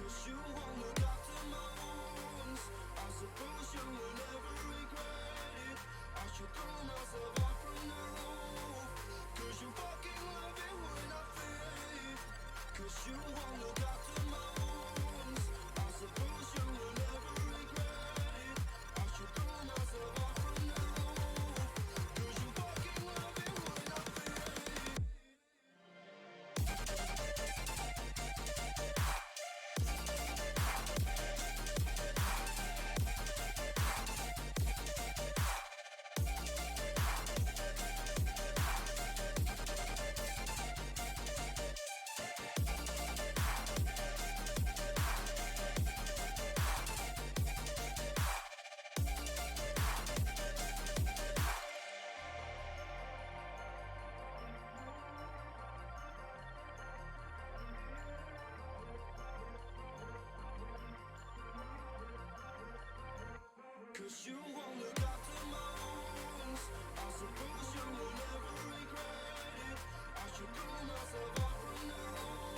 Cause you won't look after my wounds. I suppose you will never regret it. I should throw myself off from the roof. Cause you fucking love it when I fade. Cause you won't look after my wounds. I suppose you will never regret it. I should throw myself off from the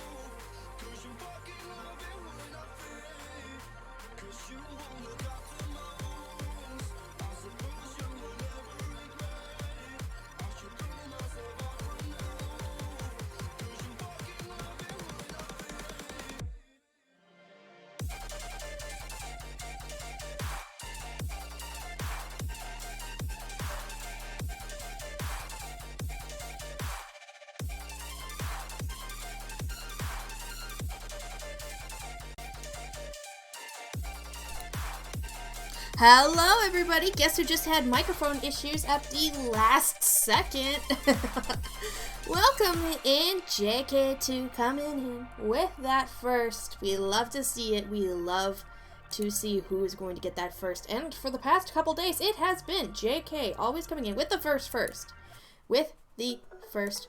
roof. Cause you fucking love it when I fade. Hello everybody, guess who just had microphone issues at the last second? Welcome in, JK2 coming in with that first. We love to see it, we love to see who is going to get that first. And for the past couple days, it has been JK, always coming in with the first. With the first.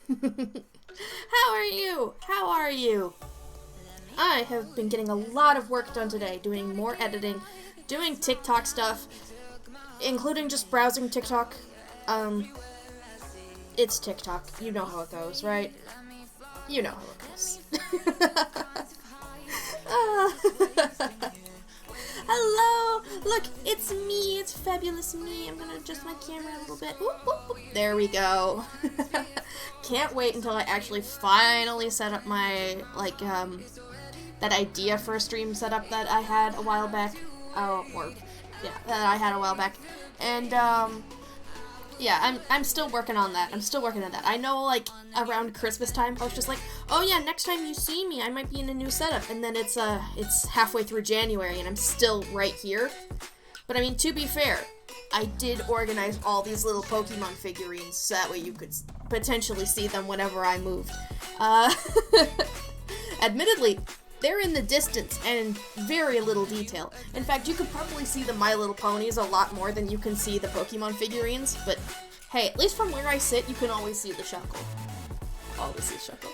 How are you? How are you? I have been getting a lot of work done today, doing more editing, doing TikTok stuff, including just browsing TikTok. It's TikTok. You know how it goes, right? You know how it goes. Hello! Look, it's me. It's fabulous me. I'm gonna adjust my camera a little bit. Whoop, whoop, whoop. There we go. Can't wait until I actually finally set up my, that idea for a stream setup that I had a while back. That I had a while back. And, yeah, I'm still working on that. I know, around Christmas time, I was just like, oh yeah, next time you see me, I might be in a new setup. And then it's halfway through January, and I'm still right here. But, I mean, to be fair, I did organize all these little Pokemon figurines, so that way you could potentially see them whenever I moved. Admittedly, they're in the distance and very little detail. In fact, you could probably see the My Little Ponies a lot more than you can see the Pokemon figurines, but hey, at least from where I sit, you can always see the Shuckle. Always see Shuckle.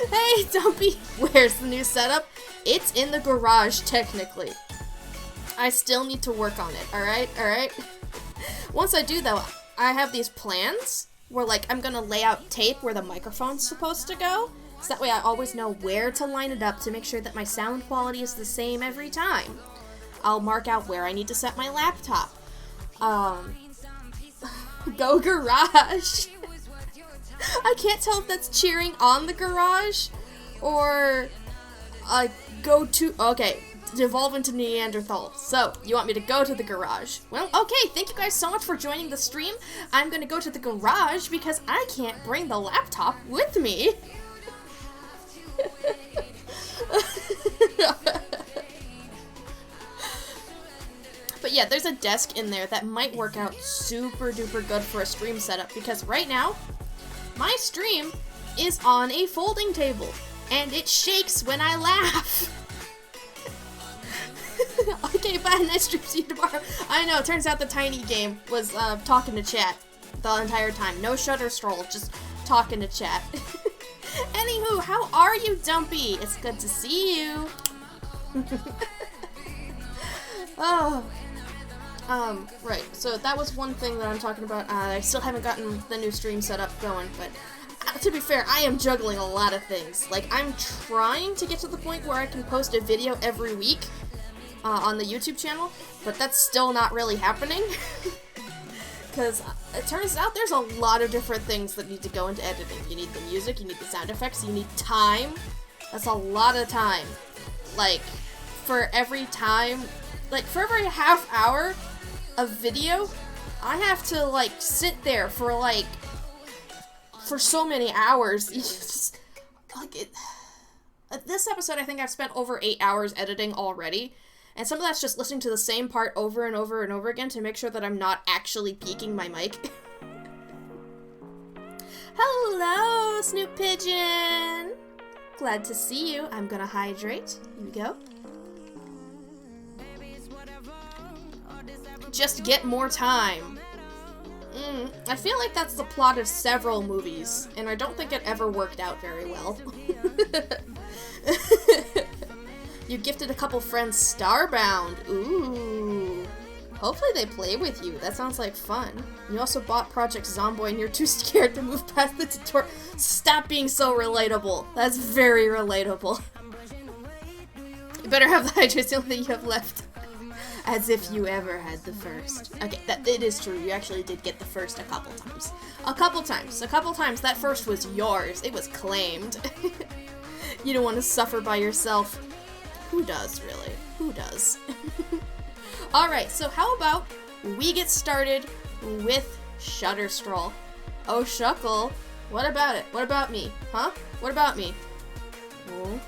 Hey, Dumpy! Where's the new setup? It's in the garage, technically. I still need to work on it, alright? Once I do, though, I have these plans where, I'm gonna lay out tape where the microphone's supposed to go, so that way I always know where to line it up to make sure that my sound quality is the same every time. I'll mark out where I need to set my laptop. Go garage! I can't tell if that's cheering on the garage, or, go to, okay, devolve into Neanderthal. So, you want me to go to the garage? Well, okay, thank you guys so much for joining the stream. I'm gonna go to the garage because I can't bring the laptop with me. But yeah, there's a desk in there that might work out super duper good for a stream setup, because right now, my stream is on a folding table, and it shakes when I laugh. Okay, bye, nice stream, see you tomorrow. I know, turns out the tiny game was talking to chat the entire time. No shutter stroll, just talking to chat. Anywho, how are you, Dumpy? It's good to see you. Right, so that was one thing that I'm talking about. I still haven't gotten the new stream set up going, but to be fair, I am juggling a lot of things. Like, I'm trying to get to the point where I can post a video every week on the YouTube channel, but that's still not really happening. Because it turns out there's a lot of different things that need to go into editing. You need the music, you need the sound effects, you need time. That's a lot of time. Like, for every half hour of video, I have to, like, sit there for, like, for so many hours. This episode, I think I've spent over 8 hours editing already, and some of that's just listening to the same part over and over and over again to make sure that I'm not actually peeking my mic. Hello, Snoop Pigeon! Glad to see you. I'm gonna hydrate. Here we go. Just get more time. I feel like that's the plot of several movies, and I don't think it ever worked out very well. You gifted a couple friends Starbound. Ooh. Hopefully they play with you. That sounds like fun. You also bought Project Zomboid and you're too scared to move past the tutorial. Stop being so relatable. That's very relatable. You better have the hydrate, the only thing you have left. As if you ever had the first. Okay, it is true. You actually did get the first a couple times. A couple times. That first was yours. It was claimed. You don't want to suffer by yourself. Who does, really? Who does? Alright, so how about we get started with Stroll. Oh, Shuckle. What about it? What about me? Huh? What about me? Oh.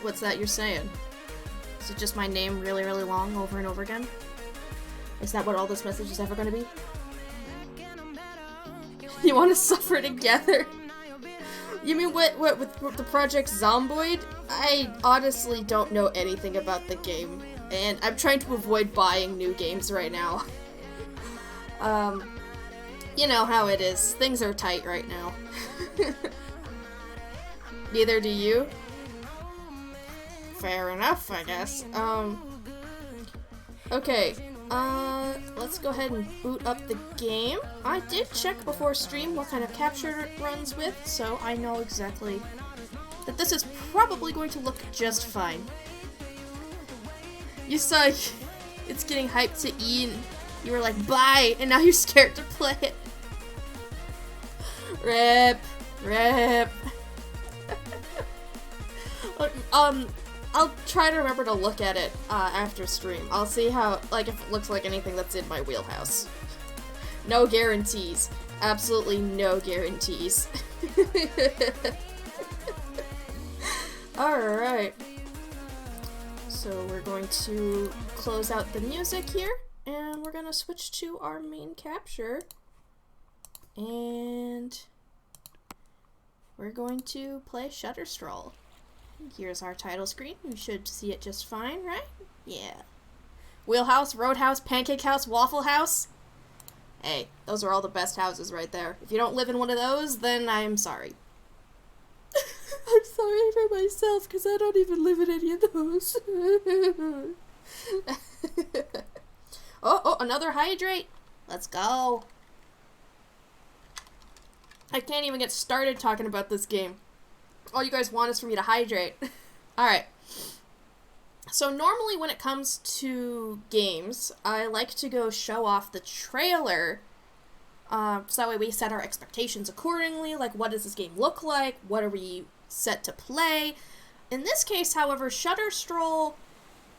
What's that you're saying? Is it just my name really, really long over and over again? Is that what all this message is ever going to be? You want to suffer together? You mean what with the Project Zomboid? I honestly don't know anything about the game, and I'm trying to avoid buying new games right now. You know how it is. Things are tight right now. Neither do you. Fair enough, I guess. Okay. Let's go ahead and boot up the game. I did check before stream what kind of capture it runs with, so I know exactly that this is probably going to look just fine. You saw it's getting hyped to E, and you were like, bye, and now you're scared to play it. Rip. I'll try to remember to look at it after stream. I'll see how, like, if it looks like anything that's in my wheelhouse. No guarantees. Absolutely no guarantees. Alright. So we're going to close out the music here, and we're going to switch to our main capture. And we're going to play Stroll. Here's our title screen. You should see it just fine, right? Yeah. Wheelhouse, Roadhouse, Pancake House, Waffle House. Hey, those are all the best houses right there. If you don't live in one of those, then I'm sorry. I'm sorry for myself, because I don't even live in any of those. Oh, another hydrate. Let's go. I can't even get started talking about this game. All you guys want is for me to hydrate. Alright. So normally when it comes to games, I like to go show off the trailer. So that way we set our expectations accordingly. Like, what does this game look like? What are we set to play? In this case, however, Stroll,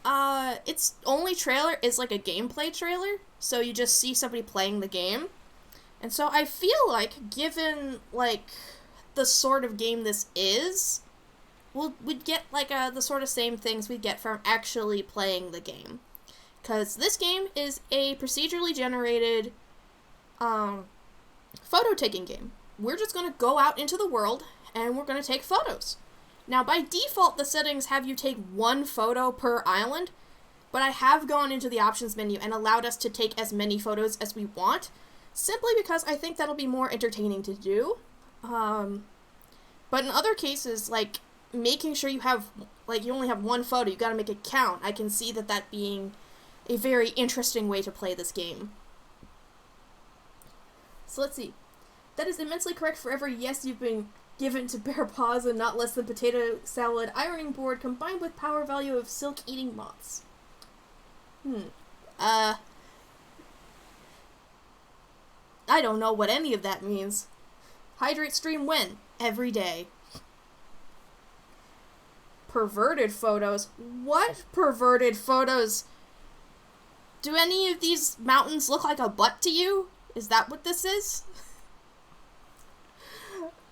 its only trailer is like a gameplay trailer. So you just see somebody playing the game. And so I feel like, given, like, the sort of game this is, we'd get, like, the sort of same things we'd get from actually playing the game. Because this game is a procedurally generated, photo-taking game. We're just going to go out into the world, and we're going to take photos. Now, by default, the settings have you take one photo per island, but I have gone into the options menu and allowed us to take as many photos as we want, simply because I think that'll be more entertaining to do. But in other cases, like, making sure you have, like, you only have one photo, you gotta make it count. I can see that being a very interesting way to play this game. So let's see. That is immensely correct for every yes you've been given to bear paws and not less than potato salad, ironing board, combined with power value of silk-eating moths. I don't know what any of that means. Hydrate stream when? Every day. Perverted photos? What perverted photos? Do any of these mountains look like a butt to you? Is that what this is?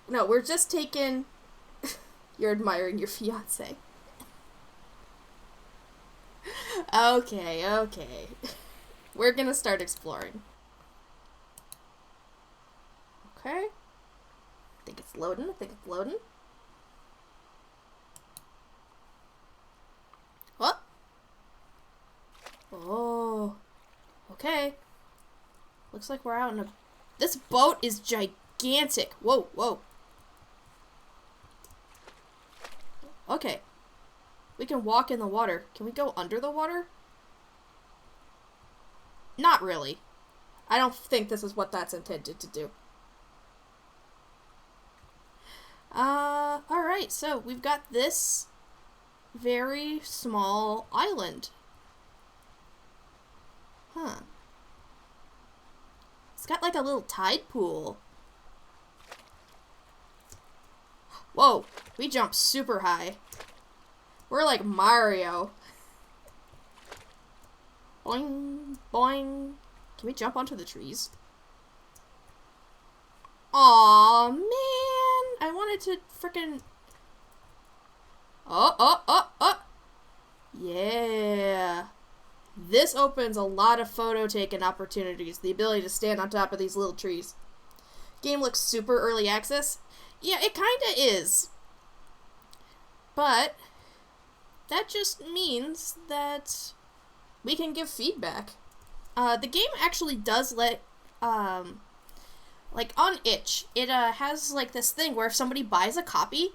No, we're just taking... You're admiring your fiancé. Okay. We're gonna start exploring. Okay. I think it's loading. What? Oh. Okay. Looks like we're out in a... This boat is gigantic. Whoa. Okay. We can walk in the water. Can we go under the water? Not really. I don't think this is what that's intended to do. Alright, so we've got this very small island. Huh. It's got like a little tide pool. Whoa, we jumped super high. We're like Mario. Boing, boing. Can we jump onto the trees? Aw, man. I wanted to frickin'... Oh. Yeah. This opens a lot of photo taking opportunities. The ability to stand on top of these little trees. Game looks super early access. Yeah, it kinda is. But that just means that we can give feedback. The game actually does let, like on itch, it has like this thing where if somebody buys a copy,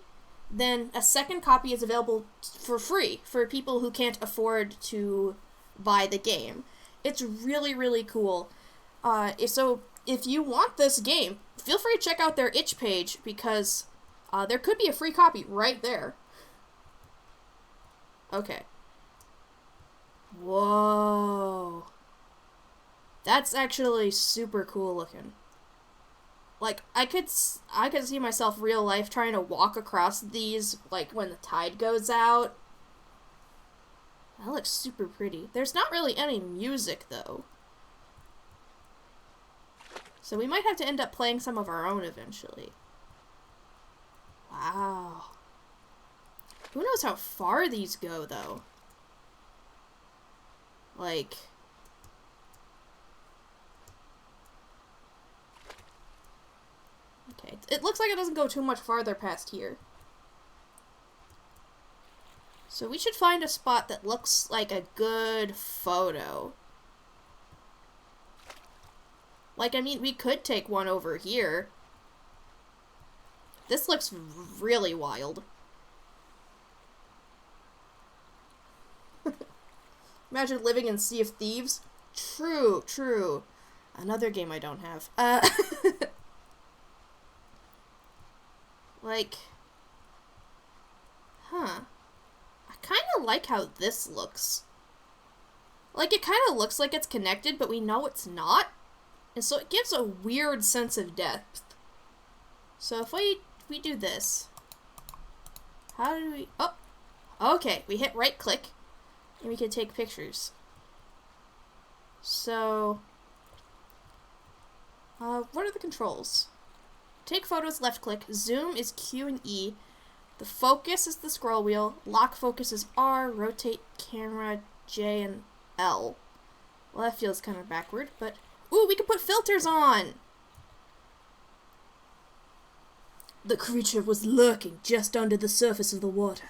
then a second copy is available for free for people who can't afford to buy the game. It's really, really cool. So if you want this game, feel free to check out their itch page because there could be a free copy right there. Okay. Whoa. That's actually super cool looking. Like, I could see myself real life trying to walk across these, like, when the tide goes out. That looks super pretty. There's not really any music, though. So we might have to end up playing some of our own eventually. Wow. Who knows how far these go, though? Like... Okay, it looks like it doesn't go too much farther past here. So we should find a spot that looks like a good photo. Like, I mean, we could take one over here. This looks really wild. Imagine living in Sea of Thieves. True. Another game I don't have. Like, huh. I kind of like how this looks. Like, it kind of looks like it's connected, but we know it's not. And so it gives a weird sense of depth. So if we do this. How do we... Oh! Okay, we hit right click. And we can take pictures. So... what are the controls? Take photos, left click. Zoom is Q and E. The focus is the scroll wheel. Lock focus is R. Rotate camera J and L. Well, that feels kind of backward, but... Ooh, we can put filters on! The creature was lurking just under the surface of the water.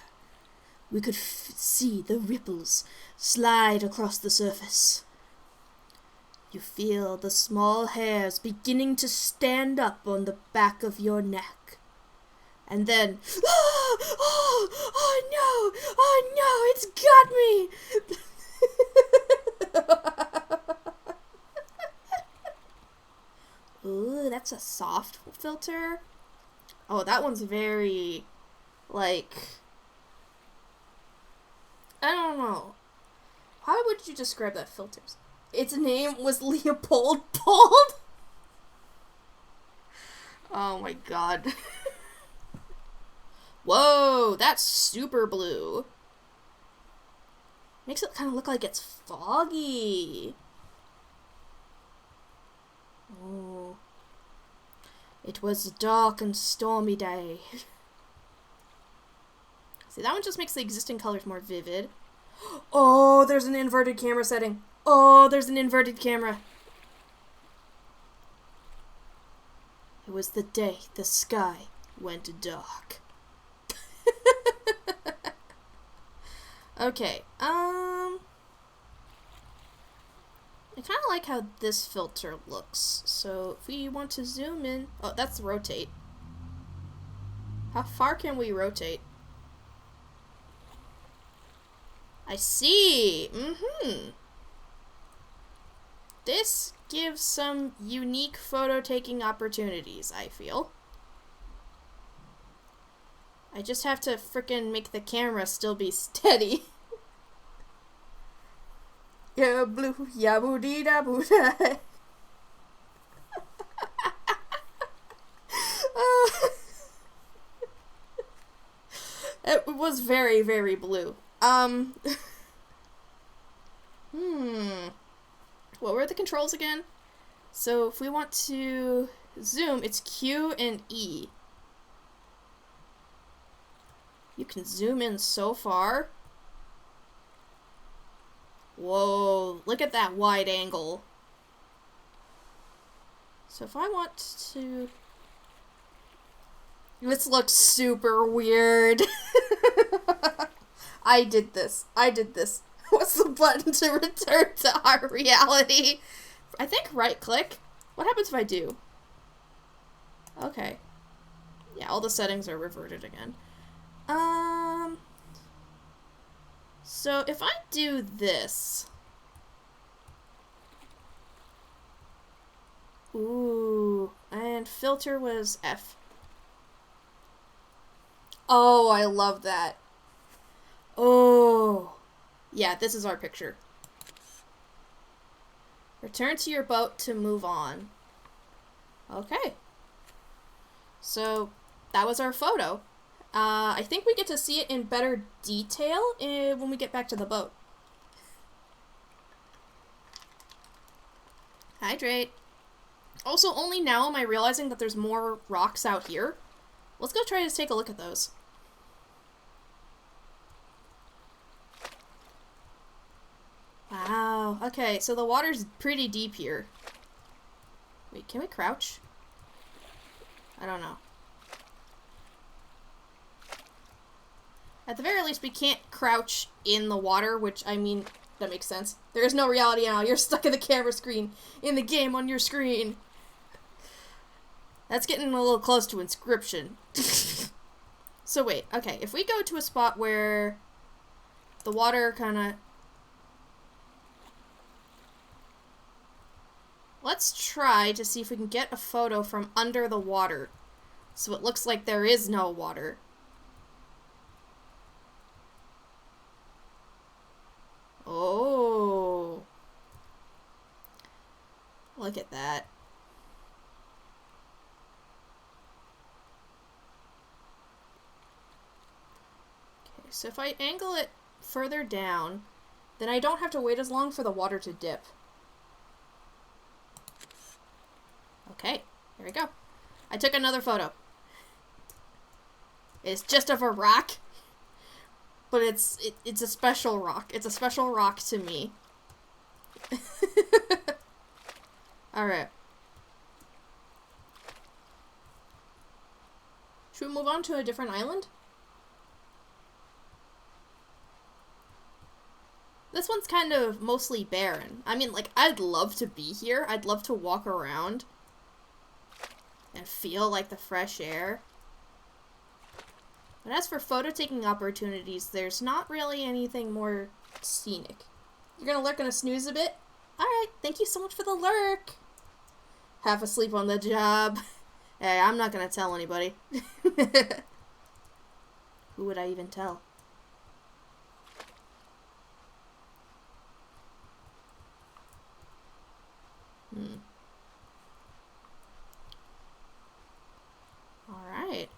We could see the ripples slide across the surface. You feel the small hairs beginning to stand up on the back of your neck. And then, oh no, it's got me! Ooh, that's a soft filter. Oh, that one's very, like, I don't know. How would you describe that filter? Its name was Leopold Bald. Oh my god. Whoa, that's super blue. Makes it kind of look like it's foggy. Oh. It was a dark and stormy day. See, that one just makes the existing colors more vivid. Oh, there's an inverted camera setting. Oh, there's an inverted camera. It was the day the sky went dark. Okay, I kind of like how this filter looks. So if we want to zoom in, oh, that's rotate. How far can we rotate? I see. This gives some unique photo taking opportunities, I feel. I just have to frickin' make the camera still be steady. Yeah, blue, ya boo dee da boo da. It was very, very blue. What were the controls again? So if we want to zoom, it's Q and E. You can zoom in so far. Whoa, look at that wide angle. So if I want to... This looks super weird. I did this. What's the button to return to our reality? I think right click. What happens if I do? Okay. Yeah, all the settings are reverted again. So if I do this. Ooh, and filter was F. Oh, I love that. Oh. Yeah, this is our picture. Return to your boat to move on. Okay. So, that was our photo. I think we get to see it in better detail when we get back to the boat. Hydrate. Also, only now am I realizing that there's more rocks out here. Let's go try to take a look at those. Wow. Okay, so the water's pretty deep here. Wait, can we crouch? I don't know. At the very least, we can't crouch in the water, which, I mean, that makes sense. There is no reality now. You're stuck in the camera screen, in the game on your screen. That's getting a little close to Inscription. So wait, okay, if we go to a spot where the water kind of... Let's try to see if we can get a photo from under the water, so it looks like there is no water. Oh. Look at that. Okay, so if I angle it further down, then I don't have to wait as long for the water to dip. Okay, here we go. I took another photo. It's just of a rock. But it's a special rock. It's a special rock to me. Alright. Should we move on to a different island? This one's kind of mostly barren. I mean, like, I'd love to be here. I'd love to walk around and feel like the fresh air. But as for photo taking opportunities, there's not really anything more scenic. You're gonna lurk and snooze a bit? Alright, thank you so much for the lurk. half asleep on the job. Hey, I'm not gonna tell anybody. Who would I even tell? Alright.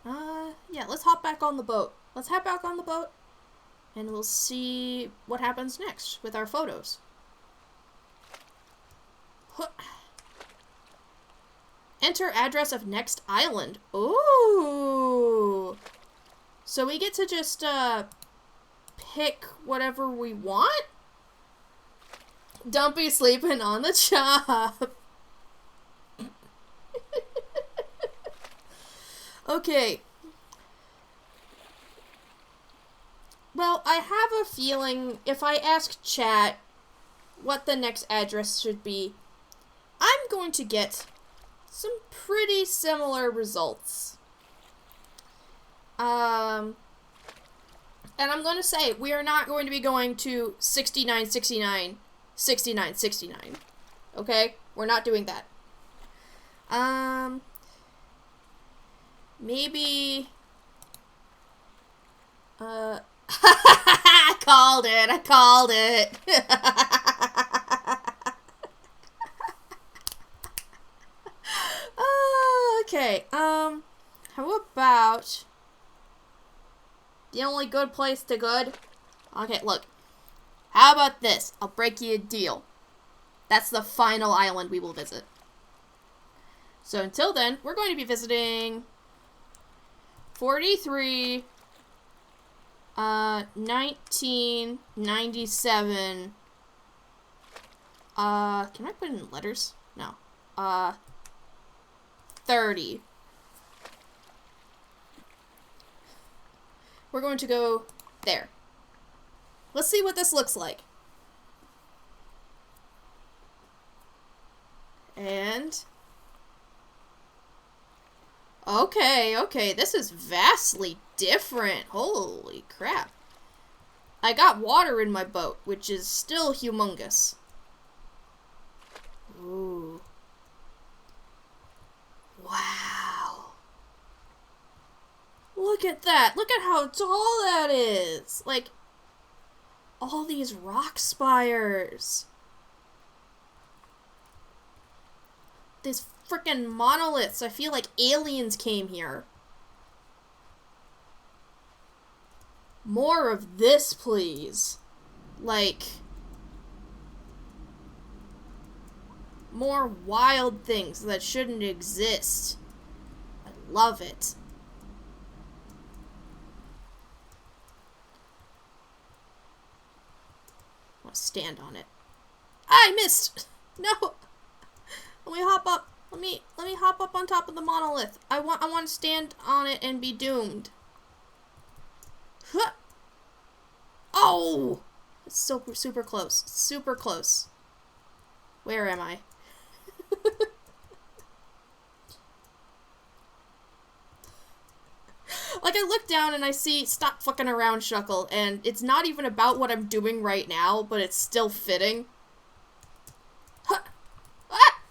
Yeah, let's hop back on the boat. Let's hop back on the boat, and we'll see what happens next with our photos. Enter address of next island. Ooh. So we get to just, pick whatever we want? Don't be sleeping on the job. Okay. Well, I have a feeling if I ask chat what the next address should be, I'm going to get some pretty similar results. And I'm going to say, we are not going to be going to 6969, 6969. Okay? We're not doing that. Maybe... I called it. Okay, how about the only good place to good? Okay, look. How about this? I'll break you a deal. That's the final island we will visit. So until then, we're going to be visiting 43, 1997. Can I put it in letters? No. 30. We're going to go there. Let's see what this looks like. And... Okay, this is vastly different. Holy crap. I got water in my boat, which is still humongous. Ooh. Wow. Look at that. Look at how tall that is. Like, all these rock spires. These freaking monoliths. I feel like aliens came here. More of this, please. Like, more wild things that shouldn't exist. I love it. I want to stand on it. I missed! No! Let me hop up. Let me hop up on top of the monolith. I want to stand on it and be doomed. Huh. Oh! It's so super close. Super close. Where am I? Like, I look down and I see stop fucking around, Shuckle, and it's not even about what I'm doing right now, but it's still fitting. Huh. Ah!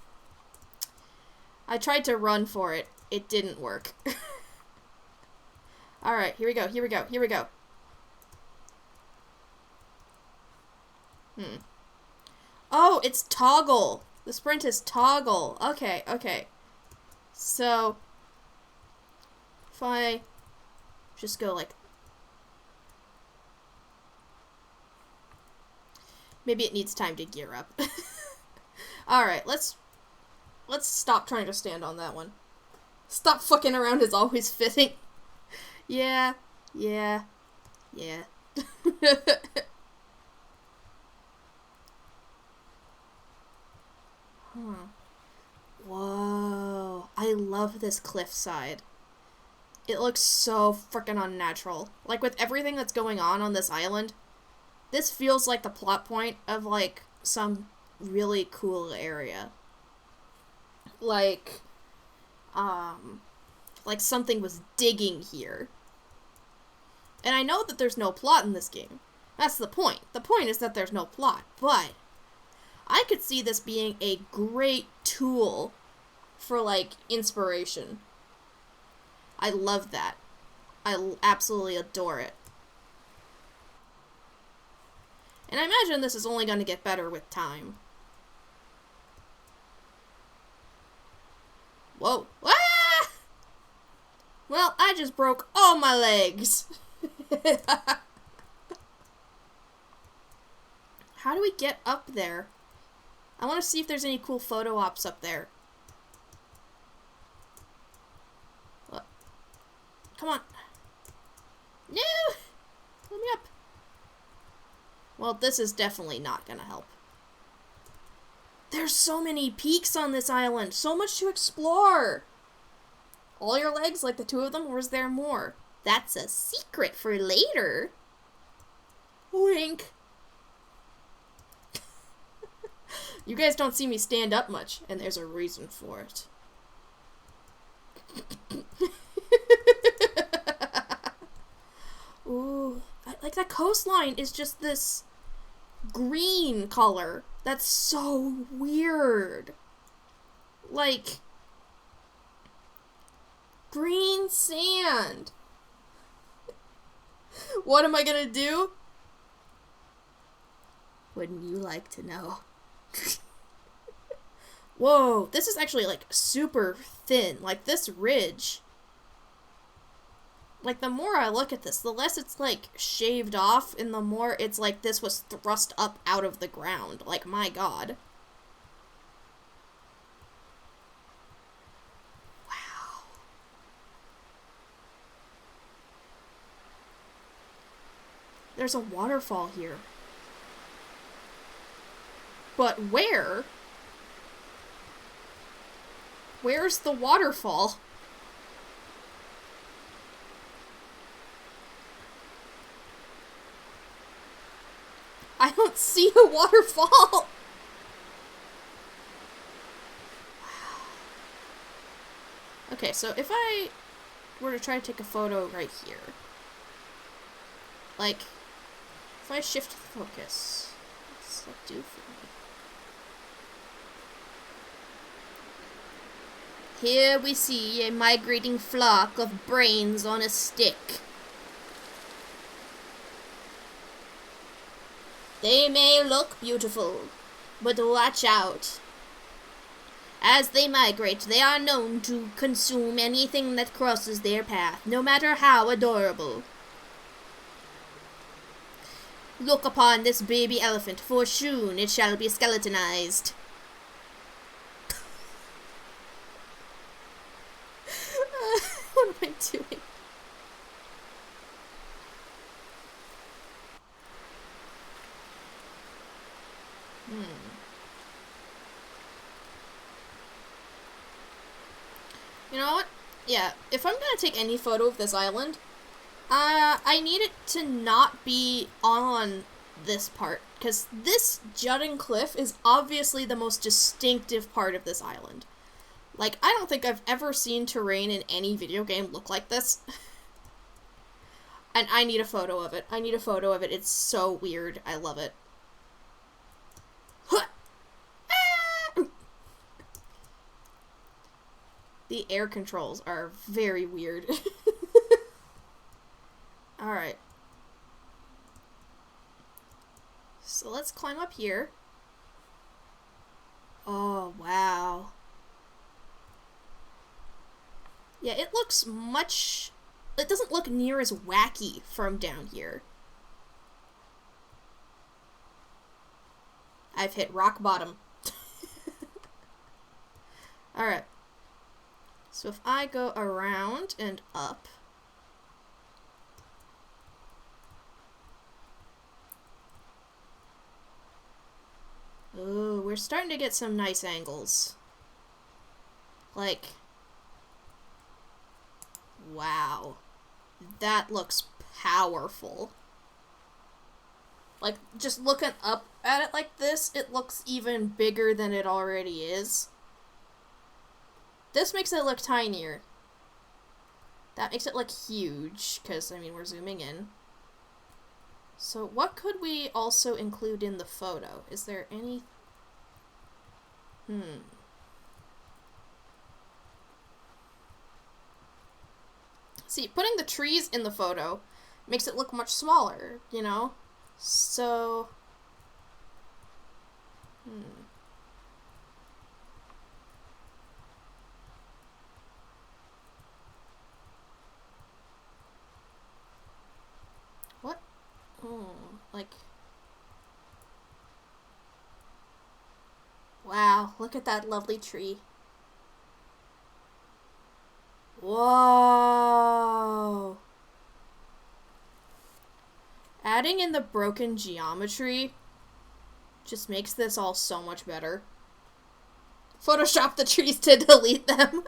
I tried to run for it. It didn't work. Alright, here we go. Oh, it's toggle. The sprint is toggle. Okay. So, if I just go like... Maybe it needs time to gear up. Alright, let's stop trying to stand on that one. Stop fucking around is always fitting. Yeah. Whoa. I love this cliffside. It looks so freaking unnatural. Like, with everything that's going on this island, this feels like the plot point of, like, some really cool area. Like something was digging here. And I know that there's no plot in this game. That's the point. The point is that there's no plot. But I could see this being a great tool for, like, inspiration. I love that. I absolutely adore it. And I imagine this is only going to get better with time. Whoa. Ah! Well, I just broke all my legs. How do we get up there? I want to see if there's any cool photo ops up there. Look. Come on. No! Let me up. Well, this is definitely not gonna help. There's so many peaks on this island. So much to explore. All your legs, like the two of them, or is there more? That's a secret for later. Wink. You guys don't see me stand up much, and there's a reason for it. Ooh, like that coastline is just this green color. That's so weird. Like, green sand. What am I gonna do? Wouldn't you like to know? Whoa, this is actually, like, super thin. Like, this ridge. Like, the more I look at this, the less it's, like, shaved off, and the more it's like this was thrust up out of the ground. Like, my god. Wow. There's a waterfall here. But where? Where's the waterfall? I don't see a waterfall! Wow. Okay, so if I were to try to take a photo right here, like, if I shift focus, what's that do for me? Here we see a migrating flock of brains on a stick. They may look beautiful, but watch out. As they migrate, they are known to consume anything that crosses their path, no matter how adorable. Look upon this baby elephant, for soon it shall be skeletonized. What am I doing? You know what? Yeah, if I'm gonna take any photo of this island, I need it to not be on this part, because this jutting cliff is obviously the most distinctive part of this island. Like, I don't think I've ever seen terrain in any video game look like this. And I need a photo of it. I need a photo of it. It's so weird. I love it. The air controls are very weird. Alright. So let's climb up here. Oh, wow. Yeah, it looks much... It doesn't look near as wacky from down here. I've hit rock bottom. Alright. So if I go around and up... Ooh, we're starting to get some nice angles. Like... Wow. That looks powerful. Like, just looking up at it like this, it looks even bigger than it already is. This makes it look tinier. That makes it look huge, because, I mean, we're zooming in. So what could we also include in the photo? Is there any... See, putting the trees in the photo makes it look much smaller, you know? So... What? Oh, like... Wow, look at that lovely tree. Whoa! Adding in the broken geometry just makes this all so much better. Photoshop the trees to delete them.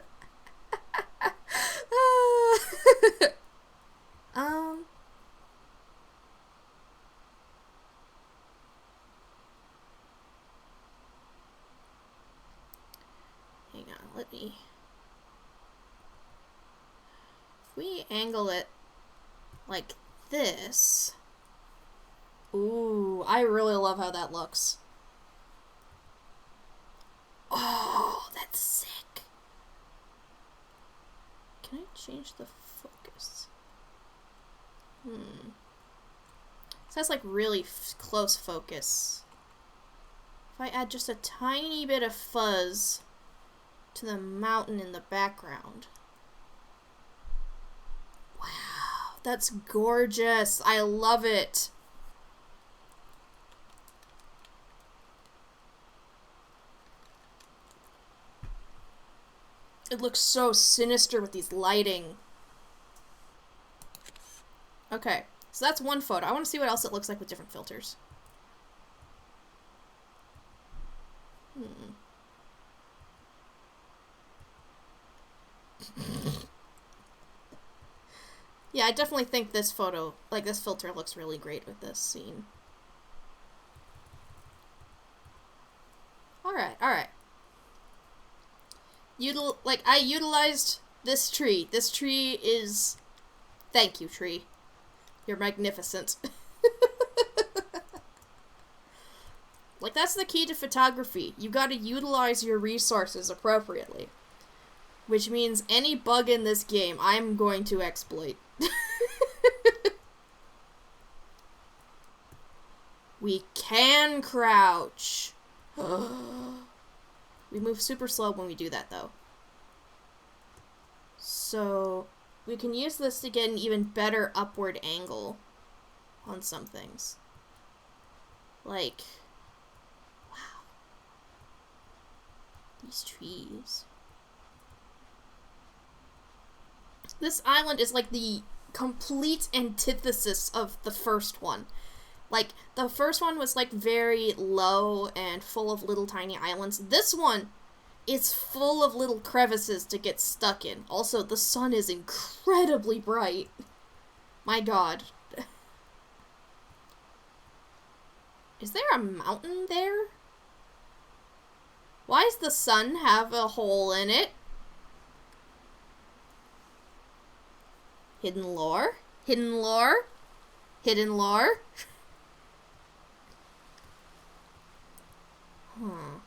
Hang on, let me... If we angle it like this... Ooh, I really love how that looks. Oh, that's sick. Can I change the focus? So that's like really close focus. If I add just a tiny bit of fuzz to the mountain in the background. Wow, that's gorgeous. I love it. It looks so sinister with these lighting. Okay, so that's one photo. I want to see what else it looks like with different filters. Yeah, I definitely think this photo, like this filter looks really great with this scene. Alright, alright. I utilized this tree. This tree is... Thank you, tree. You're magnificent. Like, that's the key to photography. You gotta utilize your resources appropriately. Which means any bug in this game, I'm going to exploit. We can crouch. We move super slow when we do that, though. So, we can use this to get an even better upward angle on some things. Like, wow. These trees. This island is like the complete antithesis of the first one. Like, the first one was, like, very low and full of little tiny islands. This one is full of little crevices to get stuck in. Also, the sun is incredibly bright. My god. Is there a mountain there? Why does the sun have a hole in it? Hidden lore? Hidden lore? Hidden lore? Wow.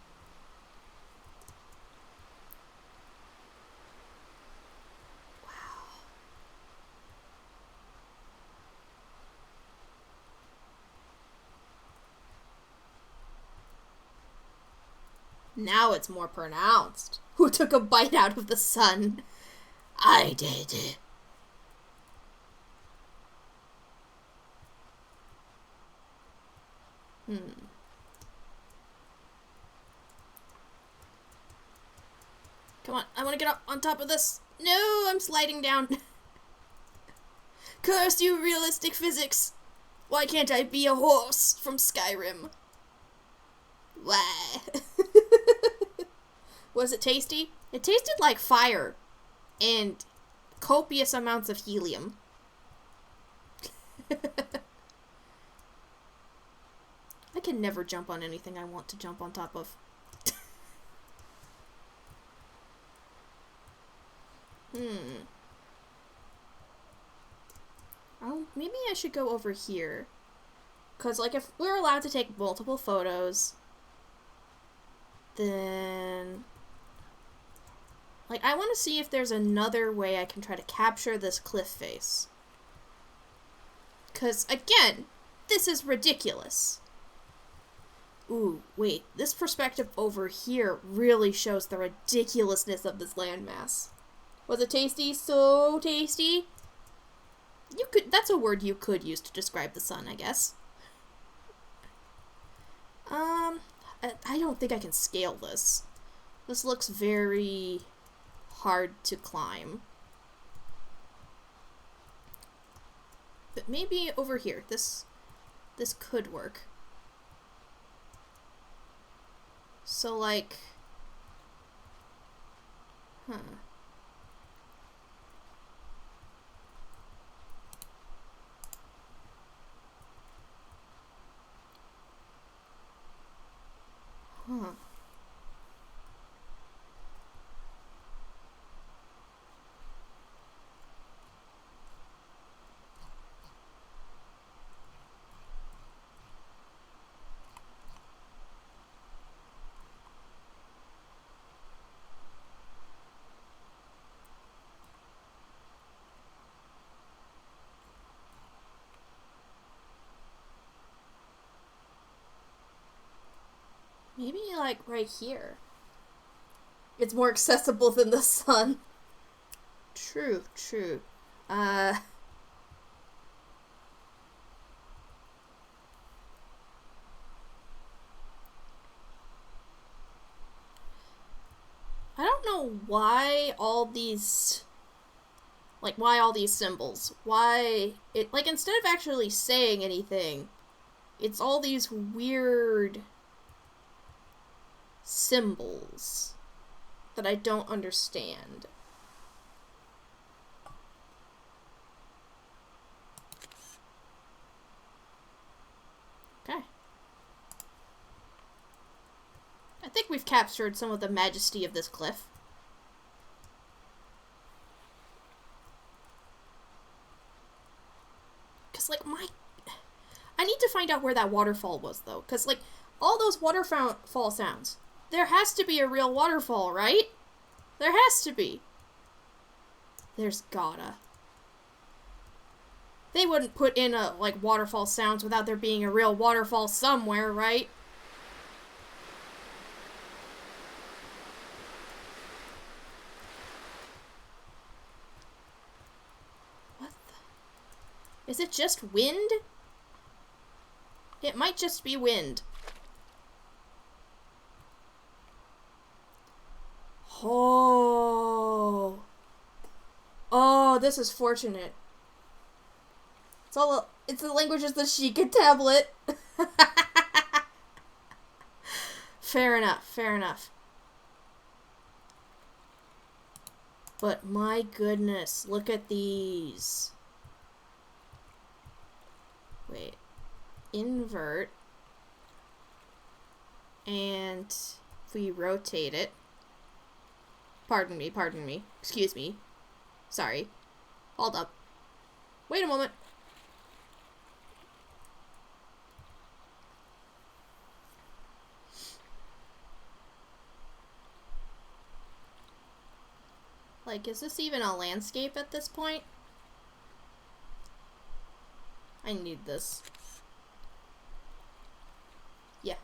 Now it's more pronounced. Who took a bite out of the sun? I did. Come on, I want to get up on top of this. No, I'm sliding down. Curse you, realistic physics. Why can't I be a horse from Skyrim? Why? Was it tasty? It tasted like fire and copious amounts of helium. I can never jump on anything I want to jump on top of. Oh, maybe I should go over here. Because, like, if we're allowed to take multiple photos, then... Like, I want to see if there's another way I can try to capture this cliff face. Because, again, this is ridiculous. Ooh, wait. This perspective over here really shows the ridiculousness of this landmass. Was it tasty? So tasty? That's a word you could use to describe the sun, I guess. I don't think I can scale this. This looks very hard to climb. But maybe over here, this could work. So, like... Huh. Huh. Maybe, like, right here. It's more accessible than the sun. True, true. I don't know why all these... Like, why all these symbols? Why... It, like, instead of actually saying anything, it's all these weird... symbols that I don't understand. Okay. I think we've captured some of the majesty of this cliff. Because, like, I need to find out where that waterfall was, though. Because, like, all those waterfall sounds... There has to be a real waterfall, right? There has to be. There's gotta. They wouldn't put in like, waterfall sounds without there being a real waterfall somewhere, right? What the... Is it just wind? It might just be wind. Oh. Oh, this is fortunate. It's the language of the Sheikah tablet. Fair enough, fair enough. But my goodness, look at these. Wait. Invert. And if we rotate it. Pardon me. Excuse me. Sorry. Hold up. Wait a moment. Like, is this even a landscape at this point? I need this. Yeah.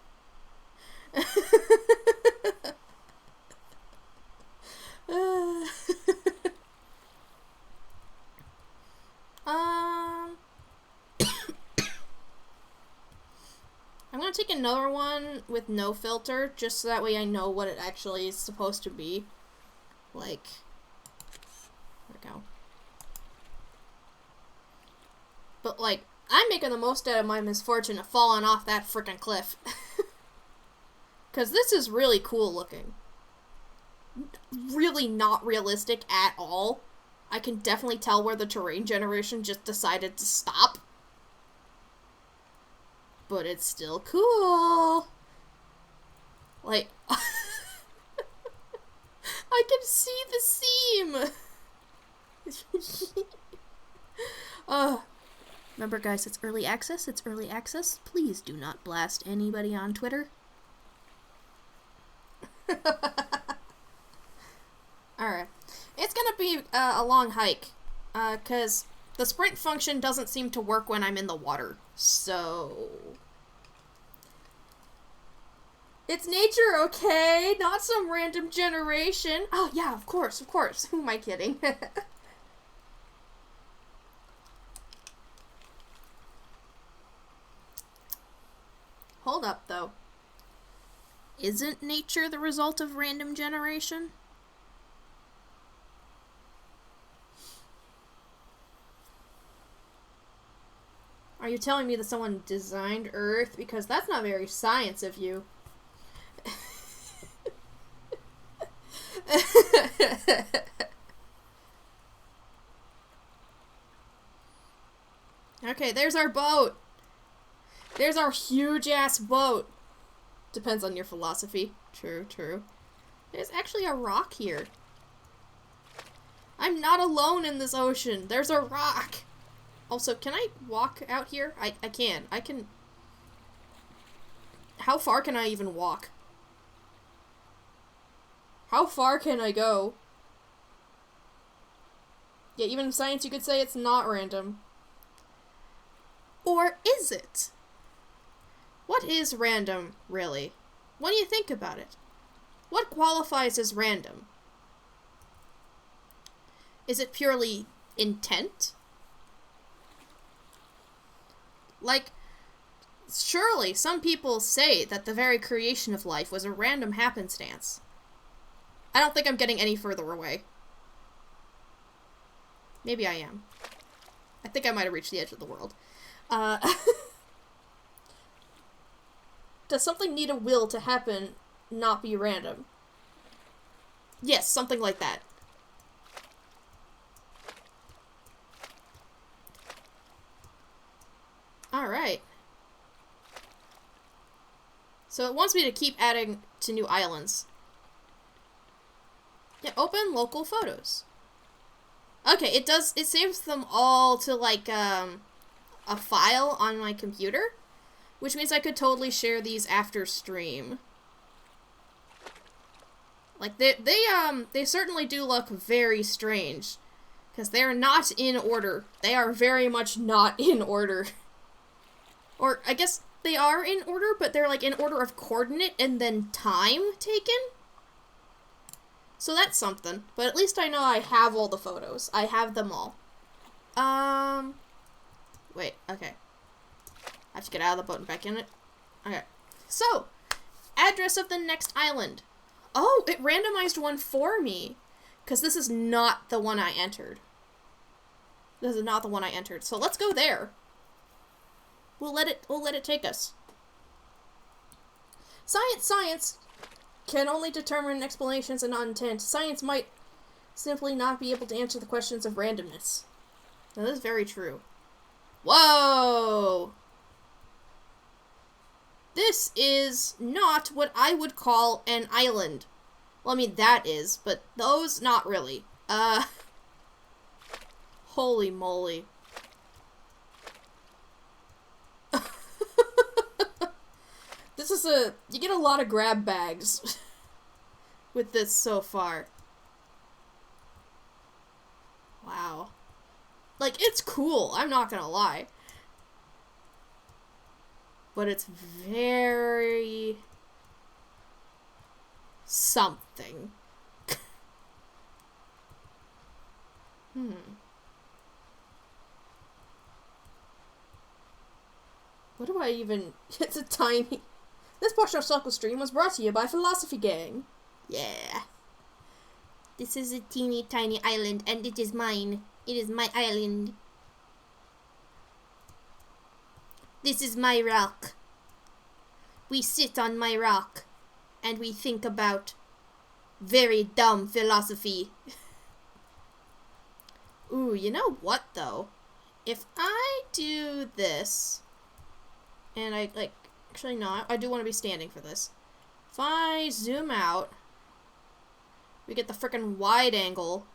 I'm gonna take another one with no filter, just so that way I know what it actually is supposed to be. Like, there we go. But, like, I'm making the most out of my misfortune of falling off that frickin' cliff. Because this is really cool looking. Really not realistic at all. I can definitely tell where the terrain generation just decided to stop. But it's still cool. Like, I can see the seam. Remember, guys, it's early access. It's early access. Please do not blast anybody on Twitter. Alright. It's gonna be a long hike, because the sprint function doesn't seem to work when I'm in the water, so... It's nature, okay? Not some random generation. Oh, yeah, of course. Who am I kidding? Hold up, though. Isn't nature the result of random generation? Are you telling me that someone designed Earth? Because that's not very science of you. Okay, there's our boat. There's our huge-ass boat. Depends on your philosophy. True. There's actually a rock here. I'm not alone in this ocean. There's a rock. Also, can I walk out here? I can. I can... How far can I even walk? How far can I go? Yeah, even in science you could say it's not random. Or is it? What is random, really? When you think about it? What qualifies as random? Is it purely intent? Like, surely some people say that the very creation of life was a random happenstance. I don't think I'm getting any further away. Maybe I am. I think I might have reached the edge of the world. Does something need a will to happen, not be random? Yes, something like that. Alright. So it wants me to keep adding to new islands. Yeah, open local photos. Okay, it saves them all to, like, a file on my computer, which means I could totally share these after stream. Like, they certainly do look very strange, because they're not in order. They are very much not in order. Or, I guess they are in order, but they're, like, in order of coordinate and then time taken? So that's something. But at least I know I have all the photos. I have them all. Wait, okay. I have to get out of the boat and back in it. Okay. So, address of the next island. Oh, it randomized one for me. Because this is not the one I entered. This is not the one I entered. So let's go there. We'll let it take us. Science can only determine explanations and not intent. Science might simply not be able to answer the questions of randomness. Now, this is very true. Whoa! This is not what I would call an island. Well, I mean, that is, but those, not really. Holy moly. You get a lot of grab bags with this so far. Wow. Like, it's cool, I'm not gonna lie. But it's very... something. What do I even... It's a tiny... This portion of Circle Stream was brought to you by Philosophy Gang. Yeah. This is a teeny tiny island, and it is mine. It is my island. This is my rock. We sit on my rock, and we think about very dumb philosophy. Ooh, you know what, though? If I do this, and I, like, actually, no, I do want to be standing for this. If I zoom out, we get the frickin' wide angle,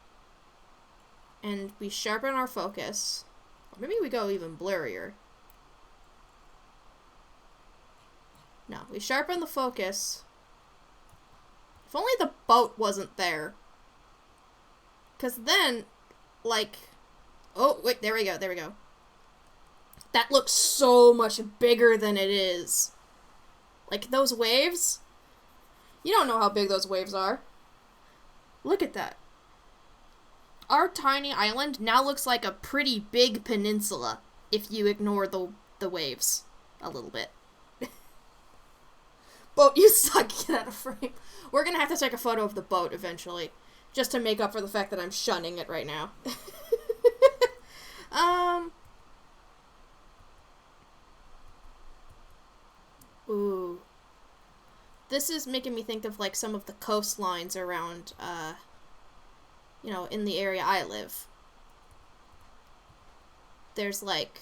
and we sharpen our focus. Or maybe we go even blurrier. No, we sharpen the focus. If only the boat wasn't there. Because then, like... Oh, wait, there we go, there we go. That looks so much bigger than it is. Like, those waves... You don't know how big those waves are. Look at that. Our tiny island now looks like a pretty big peninsula if you ignore the waves a little bit. Boat, you suck. Get out of frame. We're gonna have to take a photo of the boat eventually, just to make up for the fact that I'm shunning it right now. Ooh. This is making me think of, like, some of the coastlines around, you know, in the area I live. There's, like,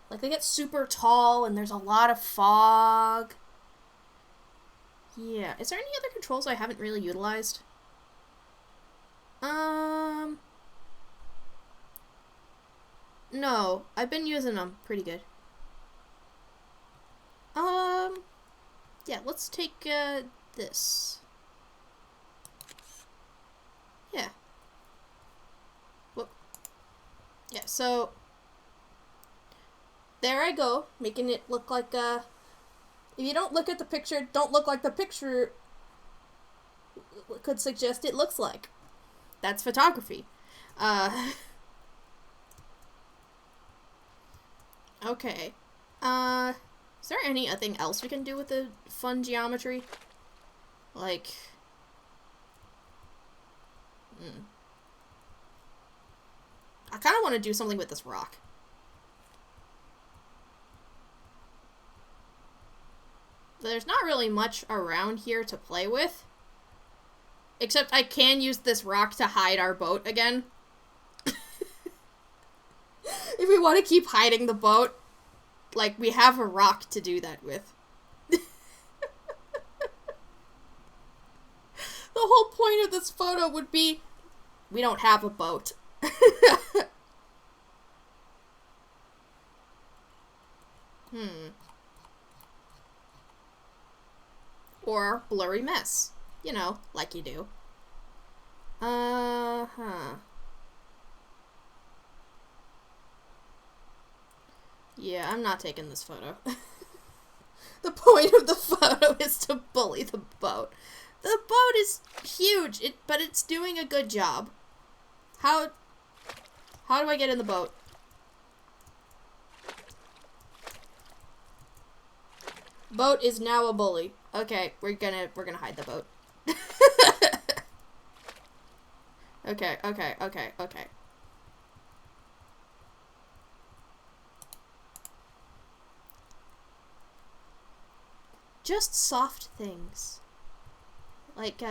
they get super tall, and there's a lot of fog. Yeah. Is there any other controls I haven't really utilized? No. I've been using them pretty good. Yeah, let's take, this. Yeah. Whoop. Yeah, so... There I go, making it look like, if you don't look at the picture, don't look like the picture could suggest it looks like. That's photography. Okay. Is there anything else we can do with the fun geometry? Like... I kind of want to do something with this rock. There's not really much around here to play with. Except I can use this rock to hide our boat again. If we want to keep hiding the boat, like, we have a rock to do that with. The whole point of this photo would be, we don't have a boat. Or blurry mess. You know, like you do. Yeah, I'm not taking this photo. The point of the photo is to bully the boat. The boat is huge, but it's doing a good job. How do I get in the boat? Boat is now a bully. Okay, we're gonna hide the boat. Okay. Just soft things. Like,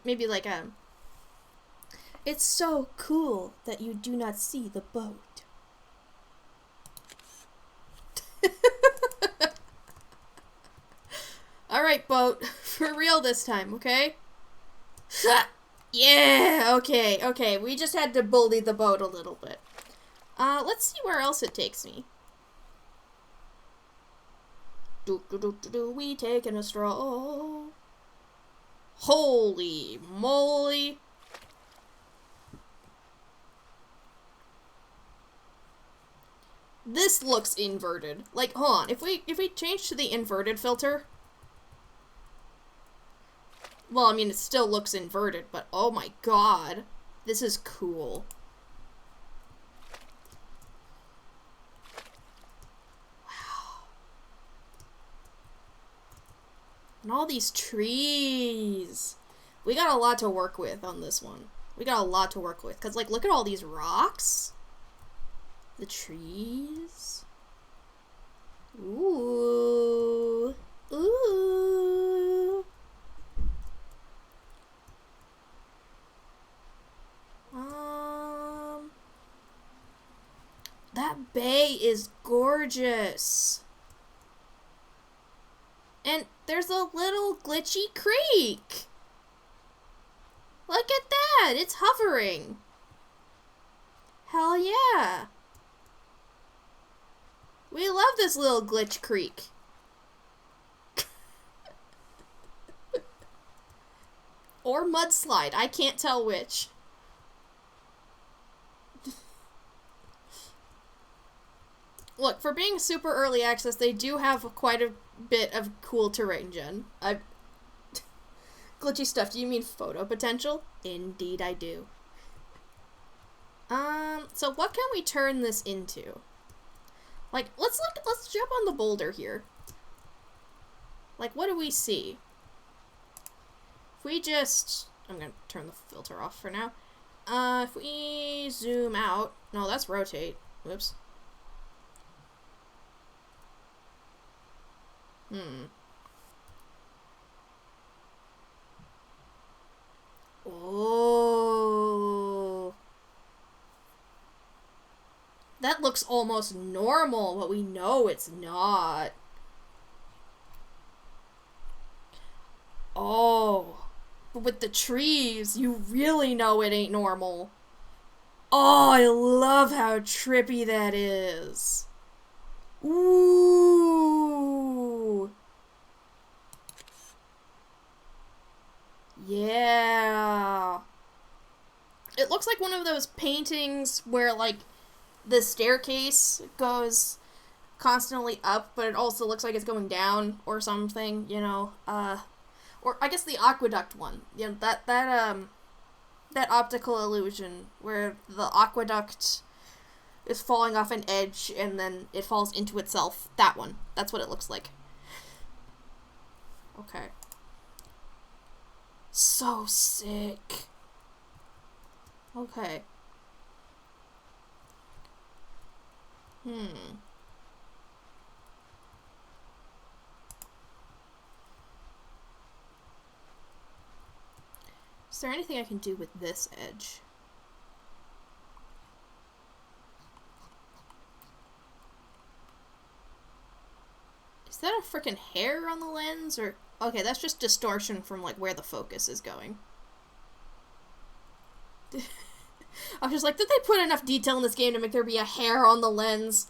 maybe like, it's so cool that you do not see the boat. Alright, boat. For real this time, okay? Yeah, okay. We just had to bully the boat a little bit. Let's see where else it takes me. We taking a stroll. Holy moly. This looks inverted. Like, hold on. If we change to the inverted filter... Well, I mean, it still looks inverted, but oh my god. This is cool. Wow. And all these trees. We got a lot to work with on this one. We got a lot to work with. Because, like, look at all these rocks. The trees. Ooh. Ooh. That bay is gorgeous. And there's a little glitchy creek. Look at that. It's hovering. Hell yeah. We love this little glitch creek. Or mudslide. I can't tell which. Look, for being super early access, they do have quite a bit of cool terrain gen. Glitchy stuff, do you mean photo potential? Indeed I do. So what can we turn this into? Like, let's jump on the boulder here. Like, what do we see? If we just... I'm gonna turn the filter off for now. If we zoom out... No, that's rotate. Whoops. Oh. That looks almost normal, but we know it's not. Oh. But with the trees, you really know it ain't normal. Oh, I love how trippy that is. Ooh. Yeah. It looks like one of those paintings where, like, the staircase goes constantly up, but it also looks like it's going down or something, you know. Or I guess the aqueduct one. You know, that optical illusion where the aqueduct is falling off an edge and then it falls into itself. That one. That's what it looks like. Okay. So sick. Okay. Is there anything I can do with this edge? Is that a frickin' hair on the lens, or... Okay, that's just distortion from, like, where the focus is going. I was just like, did they put enough detail in this game to make there be a hair on the lens?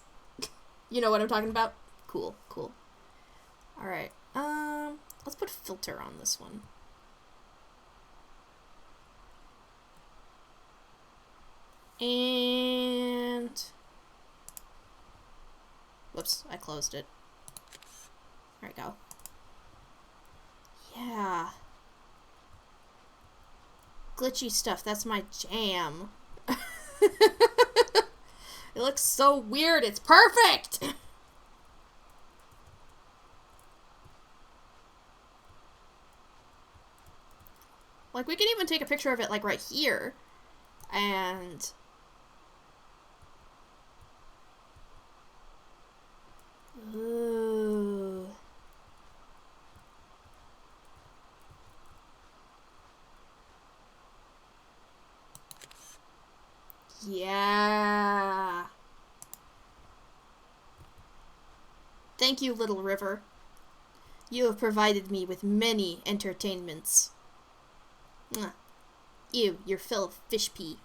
You know what I'm talking about? Cool, cool. Alright, let's put a filter on this one. And... Whoops, I closed it. There we go. Yeah. Glitchy stuff, that's my jam. It looks so weird, it's perfect! Like, we can even take a picture of it, like, right here. And... Ooh. Yeah. Thank you, little river. You have provided me with many entertainments. Mwah. Ew, you're full of fish pee.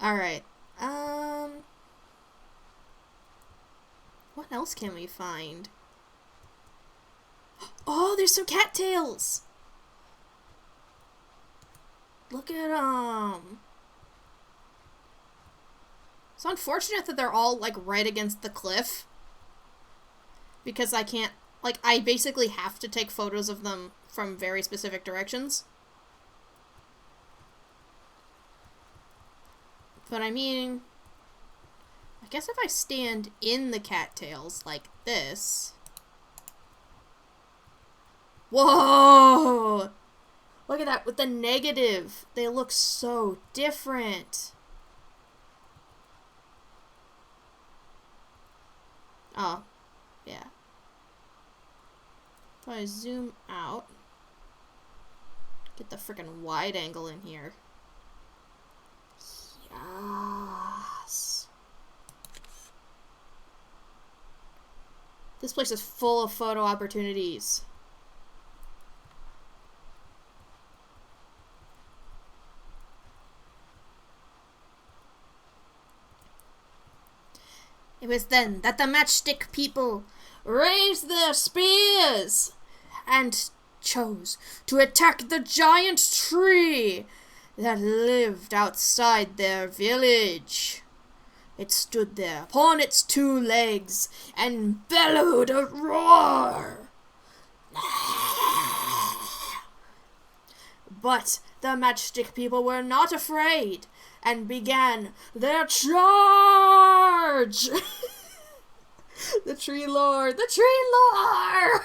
Alright. What else can we find? Oh, there's some cattails! Look at them. It's unfortunate that they're all, like, right against the cliff. Because I can't, like, I basically have to take photos of them from very specific directions. But I mean, I guess if I stand in the cattails like this... Whoa! Look at that, with the negative. They look so different. Oh, yeah. If I zoom out, get the frickin' wide angle in here. Yes. This place is full of photo opportunities. It was then that the matchstick people raised their spears. and chose to attack the giant tree that lived outside their village. It stood there upon its 2 legs and bellowed a roar. But the matchstick people were not afraid and began their charge. The tree lord, the tree lord.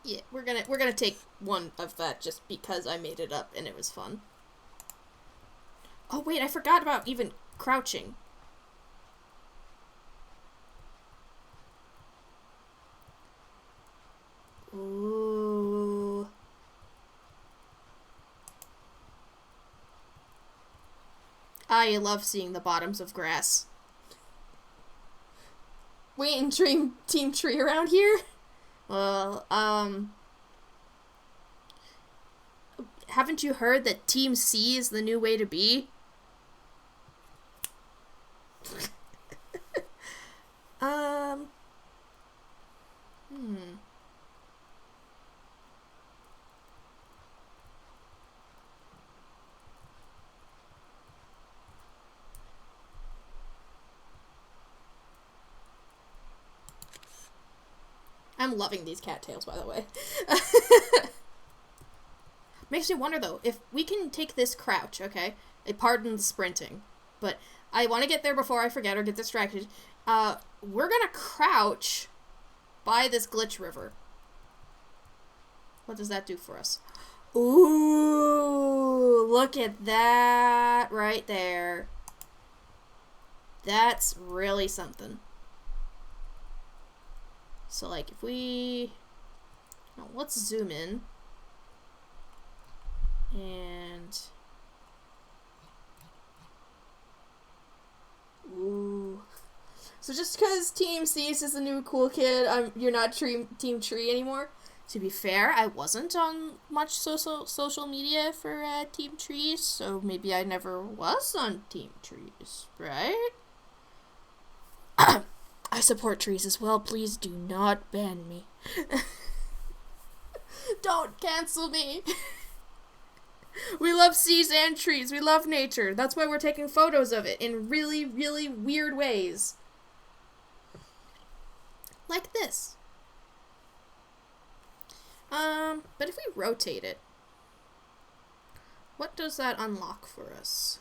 Yeah, we're gonna take one of that just because I made it up and it was fun. Oh wait, I forgot about even crouching. Ooh. I love seeing the bottoms of grass. Wait, and Team Tree around here? Well, haven't you heard that Team C is the new way to be? I'm loving these cattails, by the way. Makes me wonder, though, if we can take this crouch, okay? Pardon the sprinting, but I want to get there before I forget or get distracted. We're gonna crouch by this glitch river. What does that do for us? Ooh, look at that right there. That's really something. So, like, if we... Oh, let's zoom in. And... Ooh. So just because Team Cease is the new cool kid, you're not Team Tree anymore. To be fair, I wasn't on much social media for Team Trees, so maybe I never was on Team Trees, right? I support trees as well. Please do not ban me. Don't cancel me. We love seas and trees. We love nature. That's why we're taking photos of it in really, really weird ways. Like this. But if we rotate it, what does that unlock for us?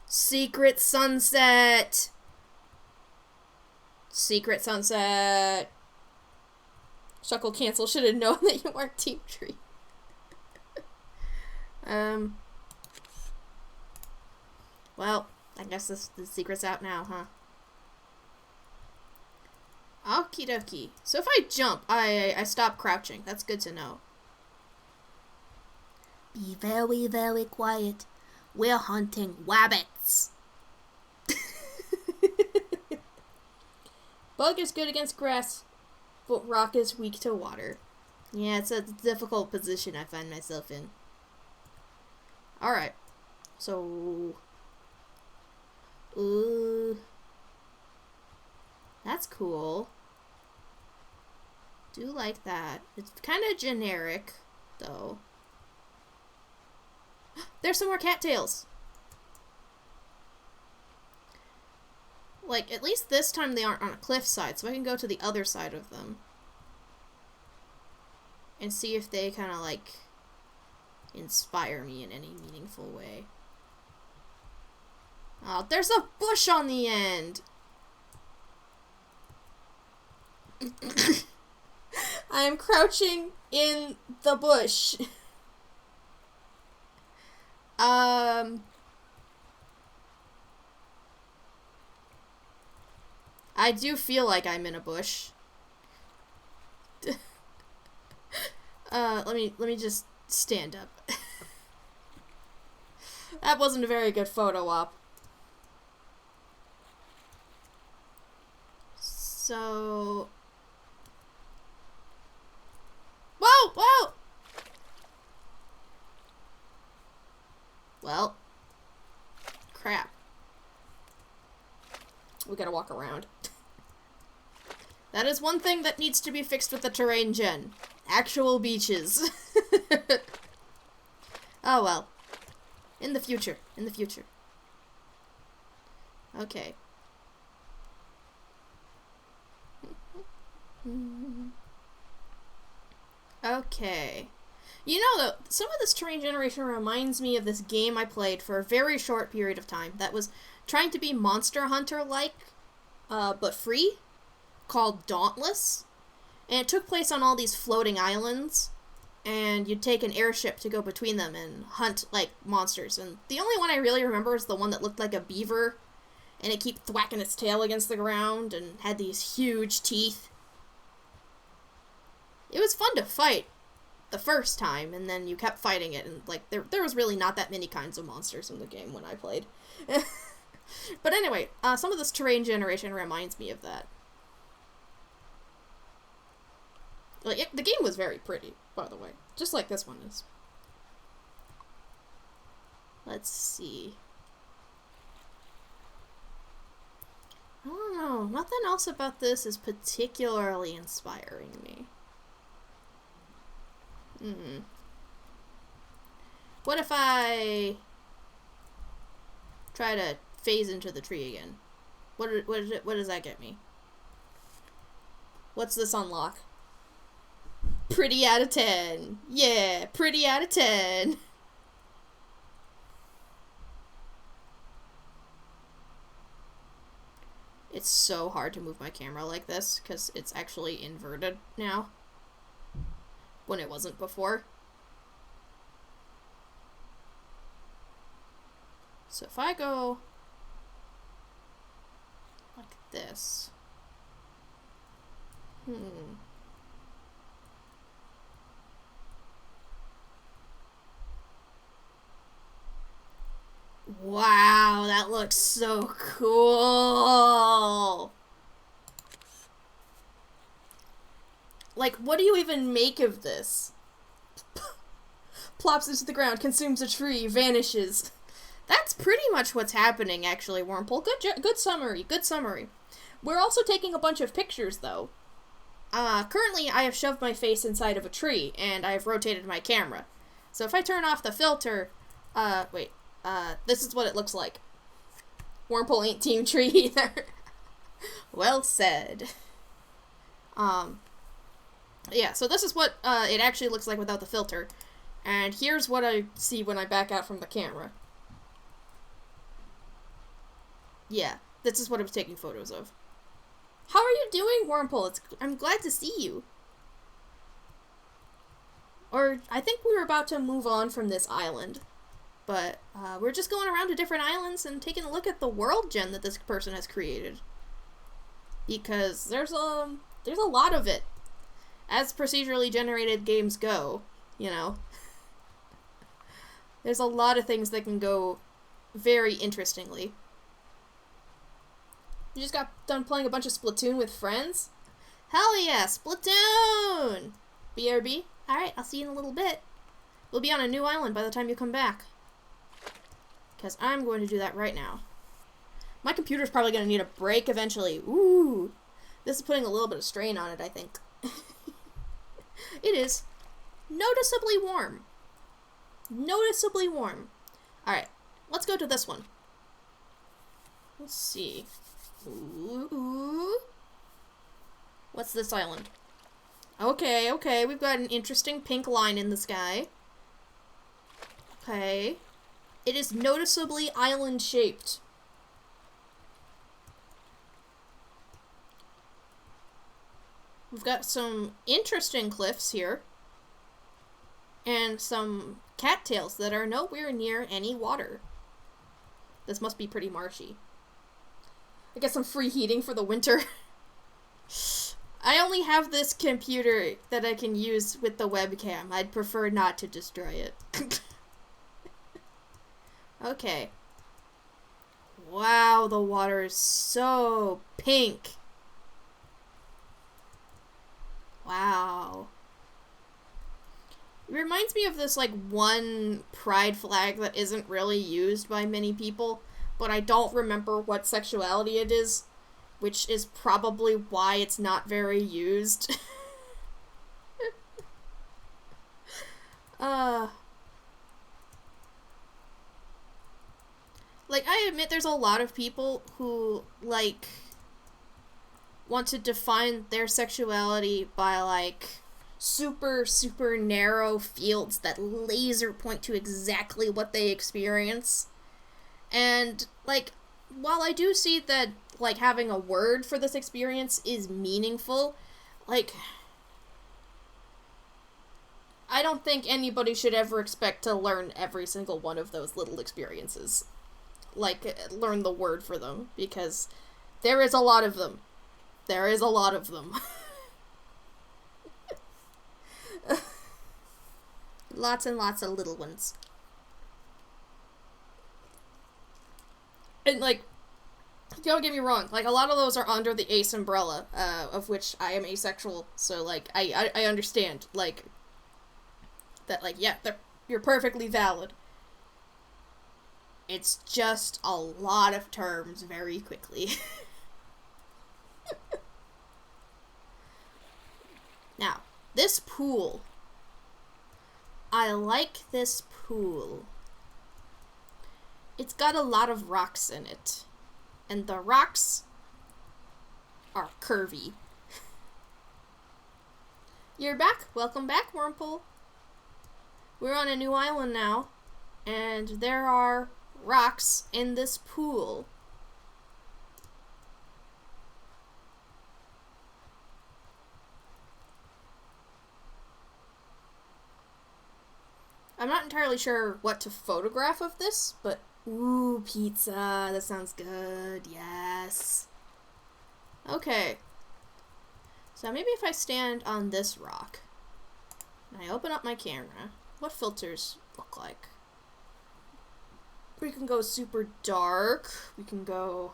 Secret sunset! Secret sunset! Shuckle cancel, should have known that you weren't Team Tree. Well, I guess the secret's out now, huh? Okie dokie. So if I jump, I stop crouching. That's good to know. Be very, very quiet. We're hunting rabbits. Bug is good against grass, but rock is weak to water. Yeah, it's a difficult position I find myself in. Alright. So... Ooh. That's cool. Do like that. It's kind of generic, though. There's some more cattails! Like, at least this time they aren't on a cliffside, so I can go to the other side of them. And see if they kind of, like, inspire me in any meaningful way. Oh, there's a bush on the end! I am crouching in the bush. I do feel like I'm in a bush. Let me just stand up. That wasn't a very good photo op. So... Whoa! Whoa! Well. Crap. We gotta walk around. That is one thing that needs to be fixed with the terrain gen. Actual beaches. Oh well. In the future. In the future. Okay. Okay. You know, though, some of this terrain generation reminds me of this game I played for a very short period of time that was trying to be Monster Hunter-like, but free, called Dauntless. And it took place on all these floating islands, and you'd take an airship to go between them and hunt, like, monsters. And the only one I really remember is the one that looked like a beaver, and it kept thwacking its tail against the ground and had these huge teeth. It was fun to fight the first time, and then you kept fighting it, and, like, there was really not that many kinds of monsters in the game when I played. But anyway, some of this terrain generation reminds me of that. Like, the game was very pretty, by the way. Just like this one is. Let's see. I don't know. Nothing else about this is particularly inspiring me. What if I try to phase into the tree again? What does that get me? What's this unlock? Pretty out of 10. Yeah, pretty out of 10. It's so hard to move my camera like this because it's actually inverted now when it wasn't before. So if I go like this. Wow, that looks so cool. Like, what do you even make of this? Plops into the ground, consumes a tree, vanishes. That's pretty much what's happening, actually, Wormhole. Good summary, good summary. We're also taking a bunch of pictures, though. Currently, I have shoved my face inside of a tree, and I have rotated my camera. So if I turn off the filter, this is what it looks like. Wormhole ain't Team Tree either. Well said. Yeah, so this is what it actually looks like without the filter. And here's what I see when I back out from the camera. Yeah, this is what I was taking photos of. How are you doing, Wormhole? I'm glad to see you. Or, I think we were about to move on from this island. But, we're just going around to different islands and taking a look at the world gen that this person has created. Because there's a lot of it. As procedurally generated games go, you know. There's a lot of things that can go very interestingly. You just got done playing a bunch of Splatoon with friends? Hell yeah, Splatoon! BRB? Alright, I'll see you in a little bit. We'll be on a new island by the time you come back. Because I'm going to do that right now. My computer's probably going to need a break eventually. Ooh! This is putting a little bit of strain on it, I think. It is noticeably warm. Noticeably warm. Alright, let's go to this one. Let's see. Ooh. What's this island? Okay, we've got an interesting pink line in the sky. Okay. It is noticeably island-shaped. We've got some interesting cliffs here. And some cattails that are nowhere near any water. This must be pretty marshy. I get some free heating for the winter. I only have this computer that I can use with the webcam. I'd prefer not to destroy it. Okay. Wow, the water is so pink. Wow. It reminds me of this, like, one pride flag that isn't really used by many people, but I don't remember what sexuality it is, which is probably why it's not very used. Like, I admit there's a lot of people who, like, want to define their sexuality by, like, super, super narrow fields that laser point to exactly what they experience. And, like, while I do see that, like, having a word for this experience is meaningful, like, I don't think anybody should ever expect to learn every single one of those little experiences. Like, learn the word for them, because there is a lot of them. There is a lot of them. Lots and lots of little ones. And, like, don't get me wrong, like, a lot of those are under the ace umbrella, of which I am asexual, so, like, I understand, like, that, like, yeah, you're perfectly valid. It's just a lot of terms very quickly. Now, this pool. I like this pool. It's got a lot of rocks in it. And the rocks are curvy. You're back. Welcome back, Wormpool. We're on a new island now. And there are rocks in this pool. I'm not entirely sure what to photograph of this, but ooh, pizza. That sounds good. Yes. Okay. So maybe if I stand on this rock and I open up my camera, what filters look like? We can go super dark. We can go...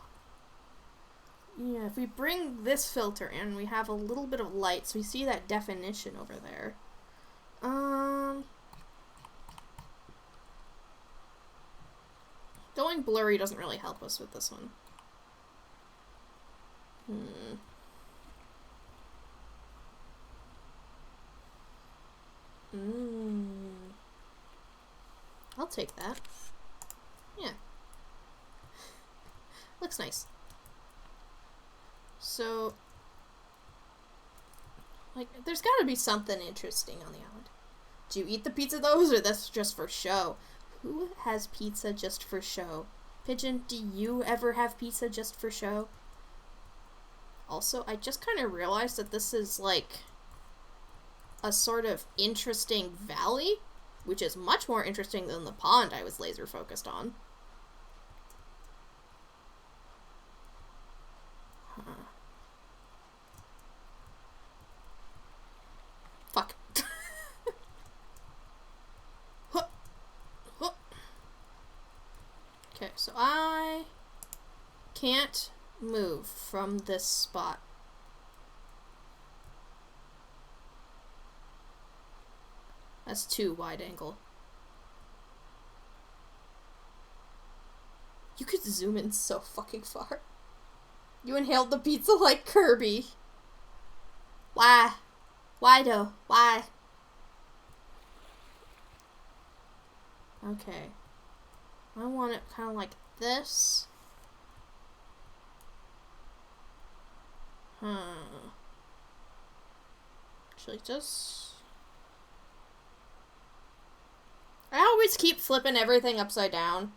Yeah, if we bring this filter in, we have a little bit of light, so we see that definition over there. Going blurry doesn't really help us with this one. I'll take that. Yeah. Looks nice. So, like, there's gotta be something interesting on the island. Do you eat the pizza, though, or that's just for show? Who has pizza just for show? Pigeon, do you ever have pizza just for show? Also, I just kind of realized that this is, like, a sort of interesting valley, which is much more interesting than the pond I was laser focused on. Fuck. Okay, so I can't move from this spot. That's too wide angle. You could zoom in so fucking far. You inhaled the pizza like Kirby. Why? Why though? Why? Okay. I want it kind of like this. Actually, just... I always keep flipping everything upside down.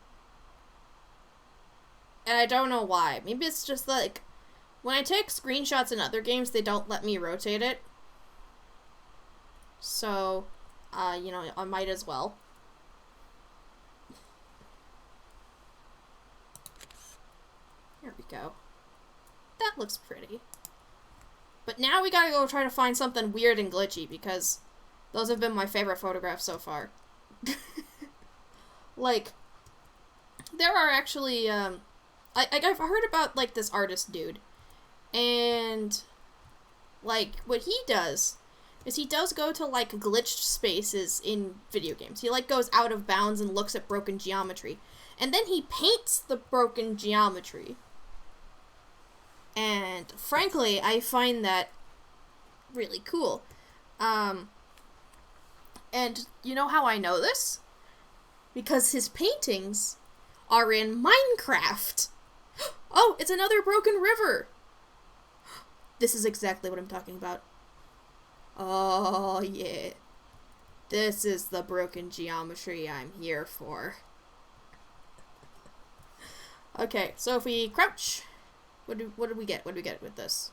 And I don't know why. Maybe it's just like, when I take screenshots in other games, they don't let me rotate it. So, you know, I might as well. There we go. That looks pretty. But now we gotta go try to find something weird and glitchy, because those have been my favorite photographs so far. Like, there are actually, I've heard about, like, this artist dude. And, like, what he does is he does go to, like, glitched spaces in video games. He, like, goes out of bounds and looks at broken geometry. And then he paints the broken geometry. And, frankly, I find that really cool. And you know how I know this? Because his paintings are in Minecraft. Oh, it's another broken river. This is exactly what I'm talking about. Oh, yeah. This is the broken geometry I'm here for. Okay, so if we crouch, what did we get? What do we get with this?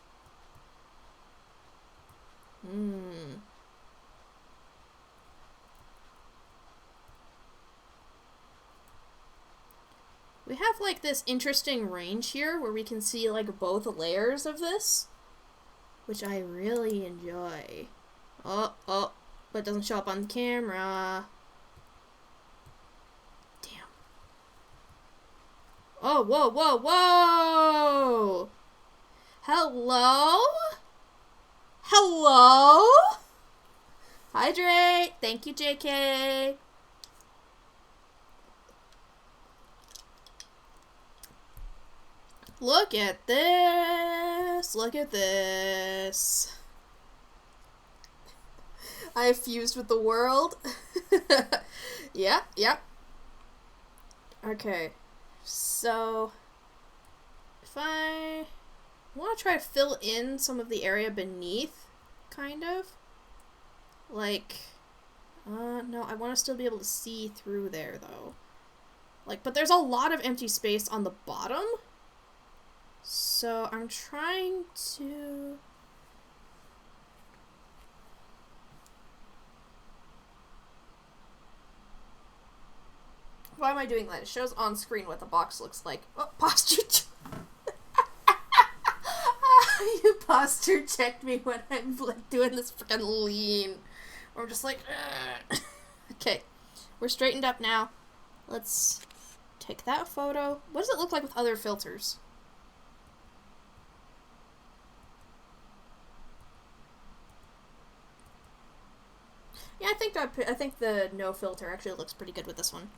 We have, like, this interesting range here where we can see, like, both layers of this, which I really enjoy. Oh, but it doesn't show up on the camera. Damn. Oh, whoa! Hello? Hydrate! Thank you, JK. Look at this! Look at this! I have fused with the world. Yeah. Okay. So, if I want to try to fill in some of the area beneath, kind of. Like, no, I want to still be able to see through there, though. Like, but there's a lot of empty space on the bottom. So, I'm trying to... Why am I doing that? It shows on screen what the box looks like. Oh, posture You posture checked me when I'm, like, doing this freaking lean. Or I'm just like, ugh. Okay. We're straightened up now. Let's take that photo. What does it look like with other filters? Yeah, I think the no filter actually looks pretty good with this one.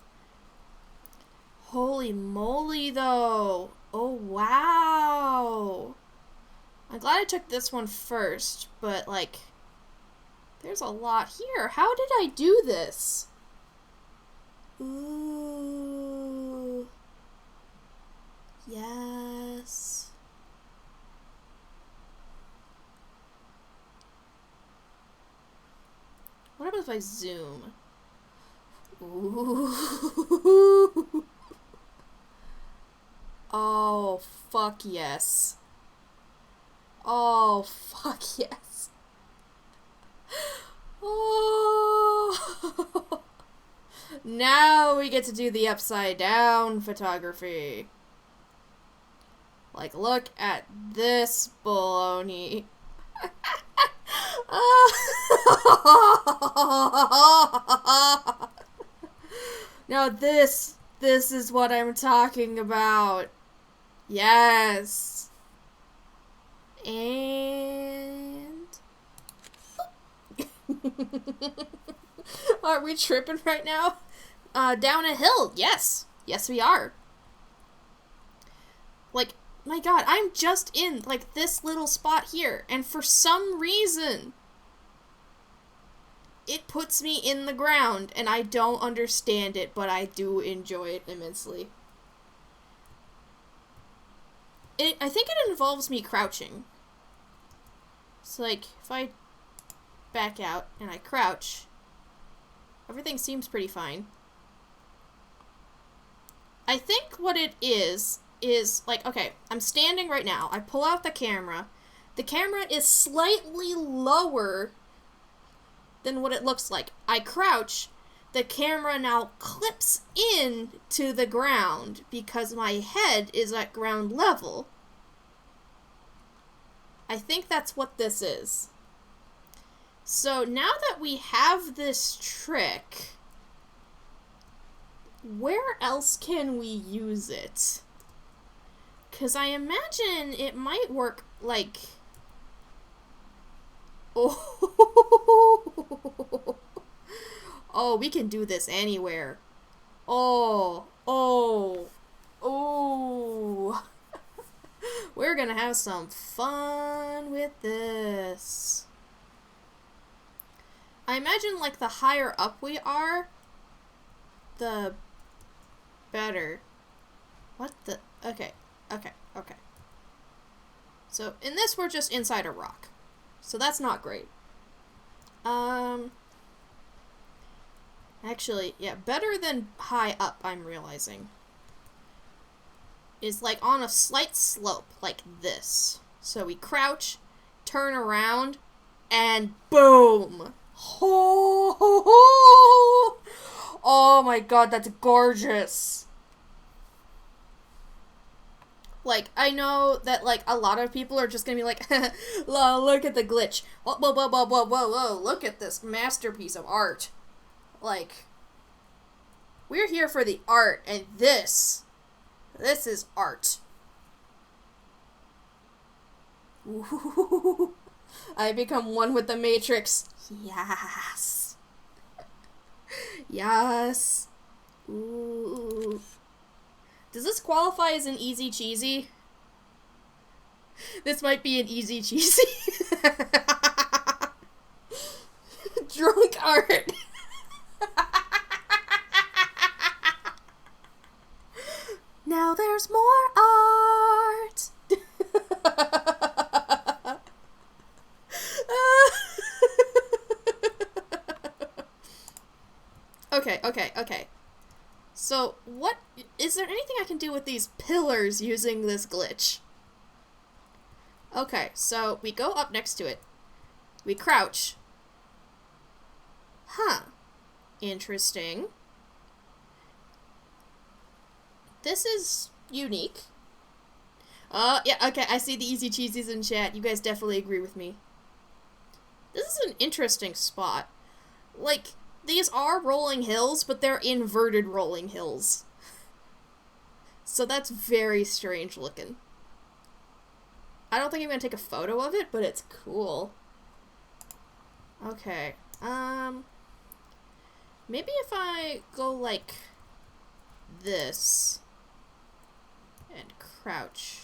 Holy moly, though. Oh, wow. I'm glad I took this one first, but, like, there's a lot here. How did I do this? Ooh. Yes. What happens if I zoom? Ooh. Oh, fuck yes. Oh, fuck yes. Oh. Now we get to do the upside down photography. Like, look at this baloney. Now this is what I'm talking about. Yes. And... Are we tripping right now? Down a hill. Yes. Yes, we are. Like, my god, I'm just in, like, this little spot here. And for some reason, it puts me in the ground. And I don't understand it, but I do enjoy it immensely. I think it involves me crouching. So, like, if I back out and I crouch, everything seems pretty fine. I think what it is, like, okay, I'm standing right now. I pull out the camera. The camera is slightly lower than what it looks like. I crouch. The camera now clips in to the ground because my head is at ground level. I think that's what this is. So now that we have this trick, where else can we use it? Because I imagine it might work, like, Oh. Oh, we can do this anywhere. Oh. Oh. Oh. We're gonna have some fun with this. I imagine, like, the higher up we are, the better. What the? Okay. Okay. Okay. So, in this, we're just inside a rock. So that's not great. Actually, yeah, better than high up, I'm realizing. Is like on a slight slope, like this. So we crouch, turn around, and boom! Oh, oh my god, that's gorgeous. Like, I know that, like, a lot of people are just gonna be like, look at the glitch. Whoa, whoa, whoa, whoa, whoa, whoa, whoa, look at this masterpiece of art. Like, we're here for the art, and this is art. Ooh, I become one with the Matrix. Yes. Yes. Ooh. Does this qualify as an easy cheesy? This might be an easy cheesy. Drunk art. Now there's more art. Okay. So, what is there anything I can do with these pillars using this glitch? Okay, so we go up next to it. We crouch. Huh. Interesting. This is unique. Yeah, okay, I see the easy cheesies in chat. You guys definitely agree with me. This is an interesting spot. Like, these are rolling hills, but they're inverted rolling hills. So that's very strange looking. I don't think I'm gonna take a photo of it, but it's cool. Okay, maybe if I go like this and crouch.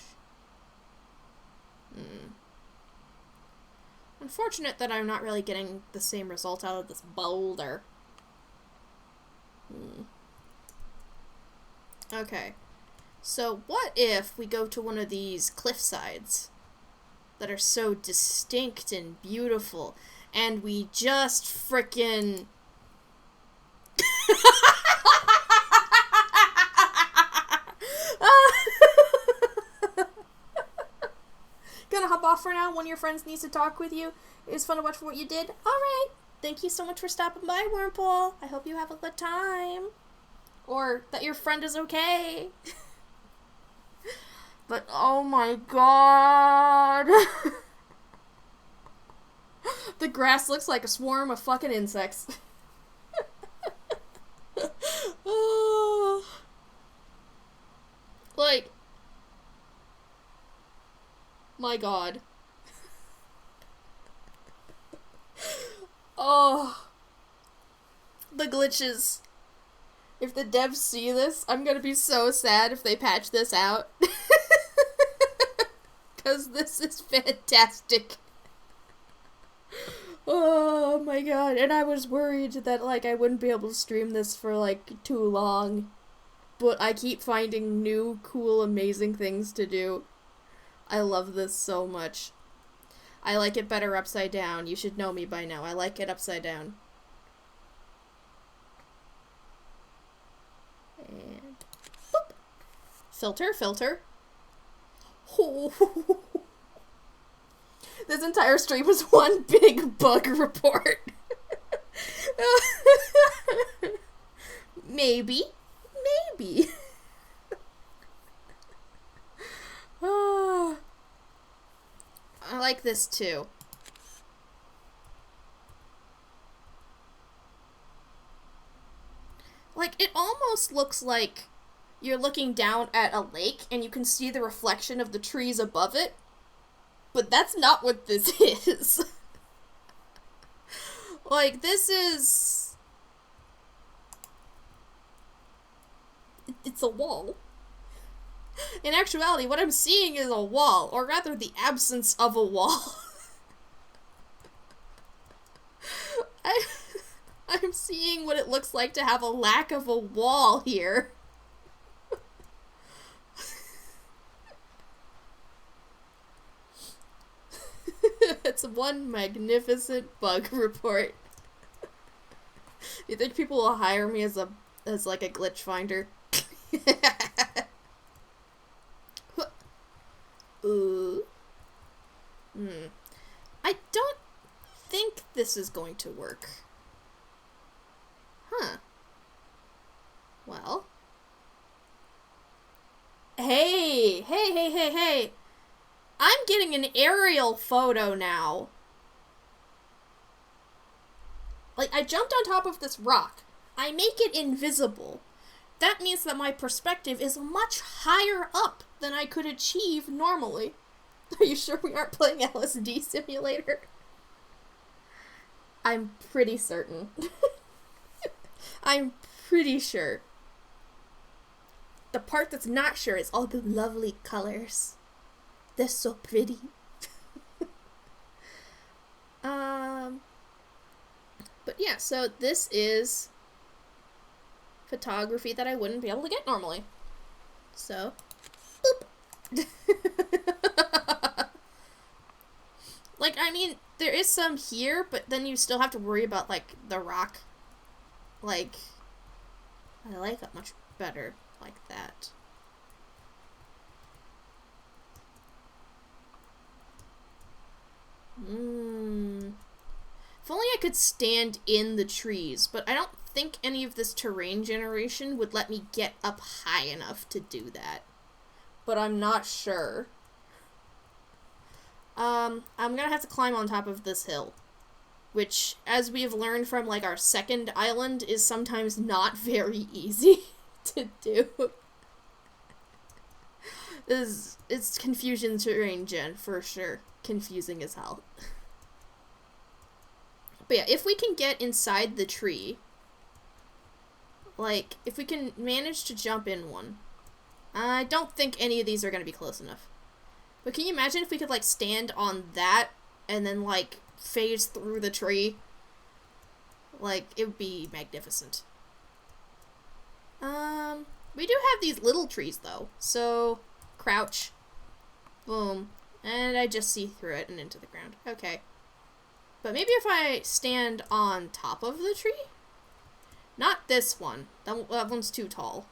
Unfortunate that I'm not really getting the same result out of this boulder. Okay. So what if we go to one of these cliff sides that are so distinct and beautiful, and we just frickin' Gonna hop off for now. One of your friends needs to talk with you. It was fun to watch for what you did. Alright. Thank you so much for stopping by, Wormpole. I hope you have a good time. Or that your friend is okay. But oh my god. The grass looks like a swarm of fucking insects. Like, my god. Oh. The glitches. If the devs see this, I'm gonna be so sad if they patch this out. Because this is fantastic. Oh my god. And I was worried that, like, I wouldn't be able to stream this for, like, too long. But I keep finding new, cool, amazing things to do. I love this so much. I like it better upside down. You should know me by now. I like it upside down. And boop. Filter. Oh. This entire stream was one big bug report. Maybe. I like this too. Like, it almost looks like you're looking down at a lake and you can see the reflection of the trees above it. But that's not what this is. Like, this is... It's a wall. In actuality, what I'm seeing is a wall, or rather the absence of a wall. I'm seeing what it looks like to have a lack of a wall here. It's one magnificent bug report. You think people will hire me as like a glitch finder? Ooh. I don't think this is going to work. Huh. Well. Hey. I'm getting an aerial photo now. Like, I jumped on top of this rock. I make it invisible. That means that my perspective is much higher up than I could achieve normally. Are you sure we aren't playing LSD Simulator? I'm pretty certain. I'm pretty sure. The part that's not sure is all the lovely colors. They're so pretty. But yeah, so this is photography that I wouldn't be able to get normally. So, boop. Like, I mean, there is some here, but then you still have to worry about, like, the rock. Like, I like it much better like that. If only I could stand in the trees, but I don't think any of this terrain generation would let me get up high enough to do that. But I'm not sure. I'm gonna have to climb on top of this hill. Which, as we have learned from, like, our second island, is sometimes not very easy to do. It's confusion terrain gen, for sure. Confusing as hell. But yeah, if we can get inside the tree, like, if we can manage to jump in one, I don't think any of these are going to be close enough. But can you imagine if we could, like, stand on that and then, like, phase through the tree? Like, it would be magnificent. We do have these little trees, though. So, crouch. Boom. And I just see through it and into the ground. Okay. But maybe if I stand on top of the tree? Not this one. That one's too tall.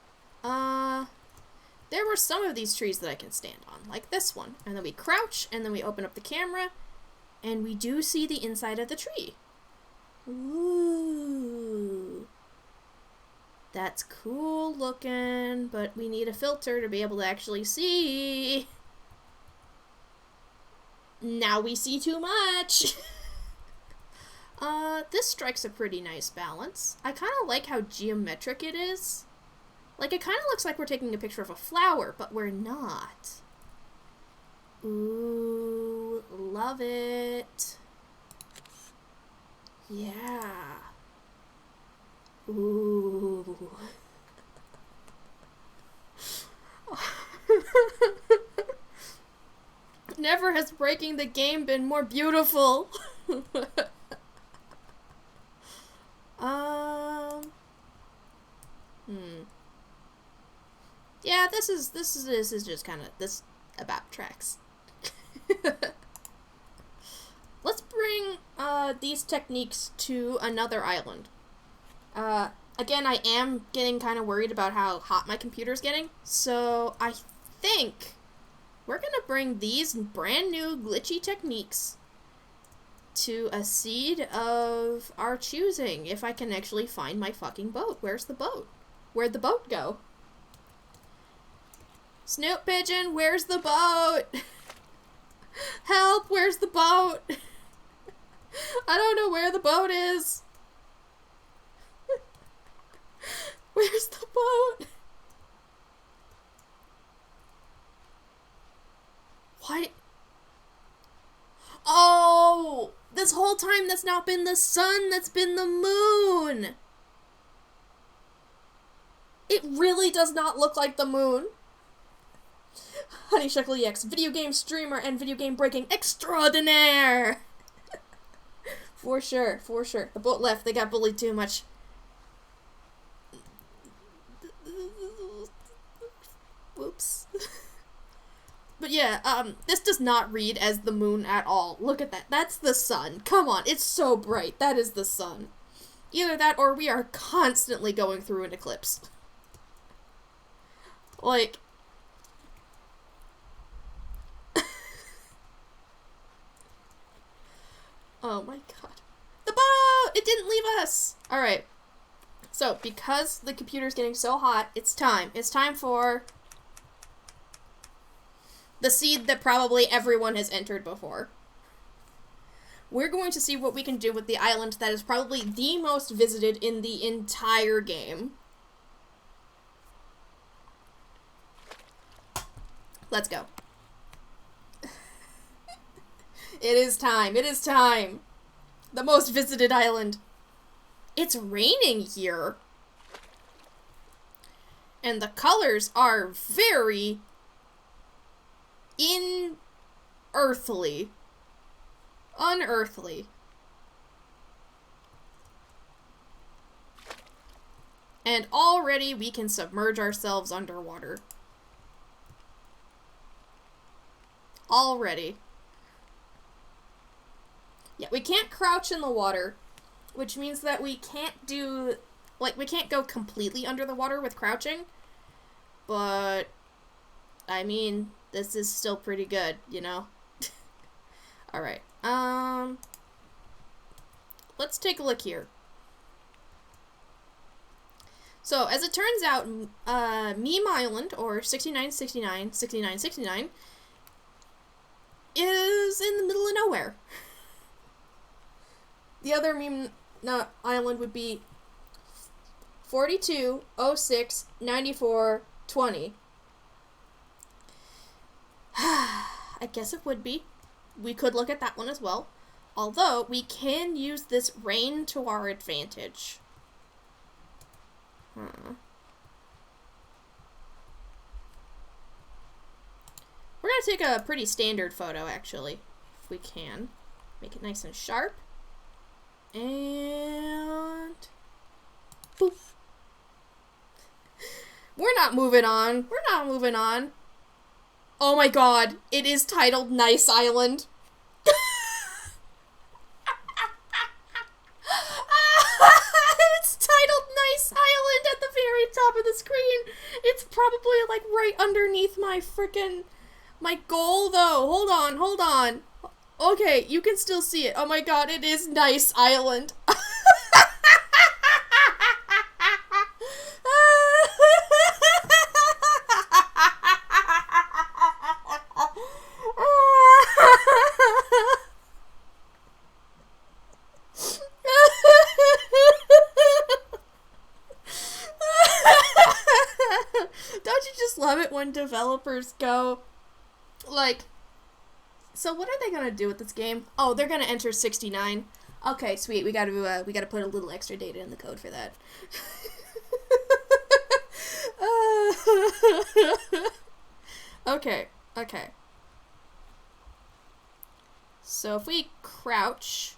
There were some of these trees that I can stand on, like this one. And then we crouch, and then we open up the camera, and we do see the inside of the tree. Ooh. That's cool looking, but we need a filter to be able to actually see. Now we see too much. This strikes a pretty nice balance. I kind of like how geometric it is. Like, it kind of looks like we're taking a picture of a flower, but we're not. Ooh, love it. Yeah. Ooh. Never has breaking the game been more beautiful. Yeah, this is just kind of this about tracks. Let's bring these techniques to another island. Again, I am getting kind of worried about how hot my computer's getting, so I think we're gonna bring these brand new glitchy techniques to a seed of our choosing, if I can actually find my fucking boat. Where's the boat? Where'd the boat go? Snoop Pigeon, where's the boat? Help, where's the boat? I don't know where the boat is. Where's the boat? What? Oh, the this whole time that's not been the sun, that's been the moon. It really does not look like the moon. Honey Shuckle EX, video game streamer and video game breaking extraordinaire. For sure, for sure. The boat left, they got bullied too much. Whoops. But yeah, this does not read as the moon at all. Look at that. That's the sun. Come on, it's so bright. That is the sun. Either that or we are constantly going through an eclipse. Like... oh my god. The boat! It didn't leave us! Alright. So, because the computer's getting so hot, it's time. It's time for... the seed that probably everyone has entered before. We're going to see what we can do with the island that is probably the most visited in the entire game. Let's go. It is time. It is time. The most visited island. It's raining here. And the colors are very... unearthly. Unearthly. And already we can submerge ourselves underwater. Already. Yeah, we can't crouch in the water, which means that we can't do, like, we can't go completely under the water with crouching, but, I mean, this is still pretty good, you know? Alright, let's take a look here. So, as it turns out, Meme Island, or 6969, is in the middle of nowhere. The other meme island would be 42069420. I guess it would be. We could look at that one as well. Although, we can use this rain to our advantage. We're gonna take a pretty standard photo, actually. If we can. Make it nice and sharp. And... poof. We're not moving on. We're not moving on. Oh my god. It is titled Nice Island. It's titled Nice Island at the very top of the screen. It's probably like right underneath my frickin' my goal though. Hold on, hold on. Okay, you can still see it. Oh my god, it is Nice Island. Don't you just love it when developers go, like, so what are they gonna do with this game? Oh, they're gonna enter 69. Okay, sweet. We gotta put a little extra data in the code for that. Okay, okay. So if we crouch,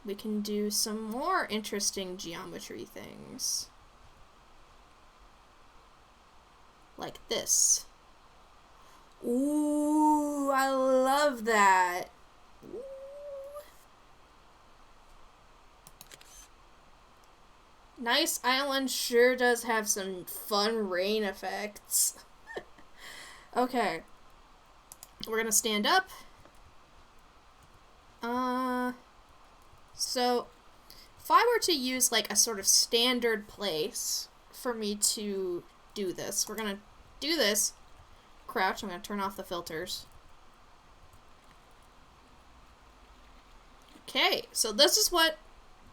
we can do some more interesting geometry things. Like this. Ooh, I love that. Ooh. Nice Island sure does have some fun rain effects. Okay. We're gonna stand up. So, if I were to use, like, a sort of standard place for me to do this, we're gonna do this. Crouch. I'm going to turn off the filters. Okay, so this is what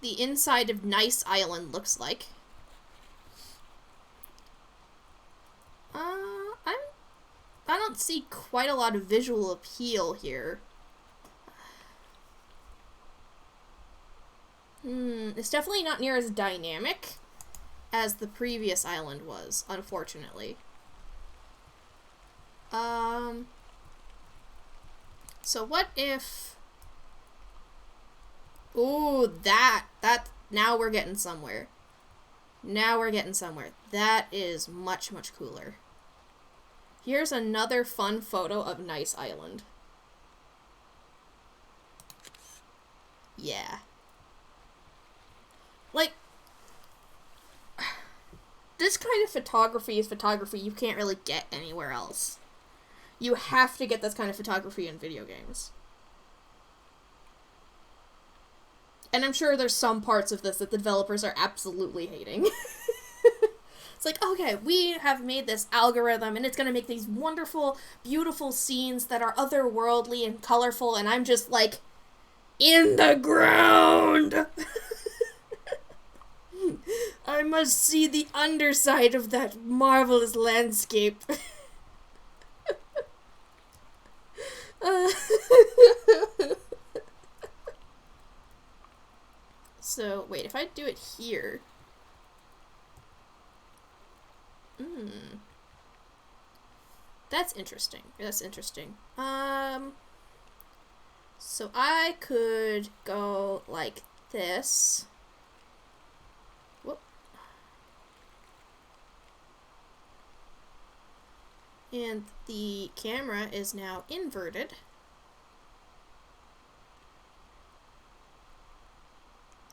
the inside of Nice Island looks like. I don't see quite a lot of visual appeal here. It's definitely not near as dynamic as the previous island was, unfortunately. So what if... Ooh, that, now we're getting somewhere. Now we're getting somewhere. That is much, much cooler. Here's another fun photo of Nice Island. Yeah. Like, this kind of photography is photography you can't really get anywhere else. You have to get this kind of photography in video games. And I'm sure there's some parts of this that the developers are absolutely hating. It's like, okay, we have made this algorithm and it's going to make these wonderful, beautiful scenes that are otherworldly and colorful, and I'm just like, in the ground! I must see the underside of that marvelous landscape. So, wait, if I do it here... That's interesting. That's interesting. So I could go like this. Whoop. And the camera is now inverted.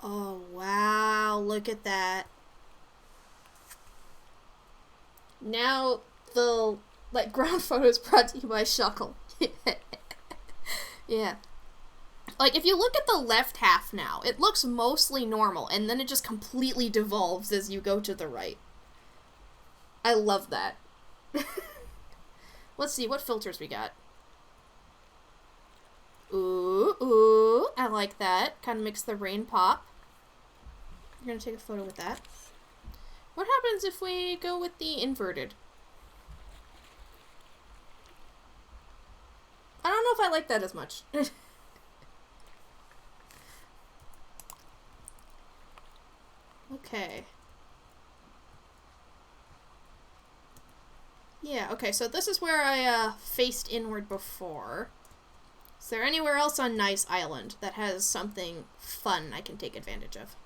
Oh, wow, look at that. Now the, like, ground photo is brought to you by Shuckle. Yeah. Like, if you look at the left half now, it looks mostly normal, and then it just completely devolves as you go to the right. I love that. Let's see, what filters we got? Ooh, ooh, I like that. Kind of makes the rain pop. I'm gonna take a photo with that. What happens if we go with the inverted? I don't know if I like that as much. Okay. Yeah, okay, so this is where I faced inward before. Is there anywhere else on Nice Island that has something fun I can take advantage of?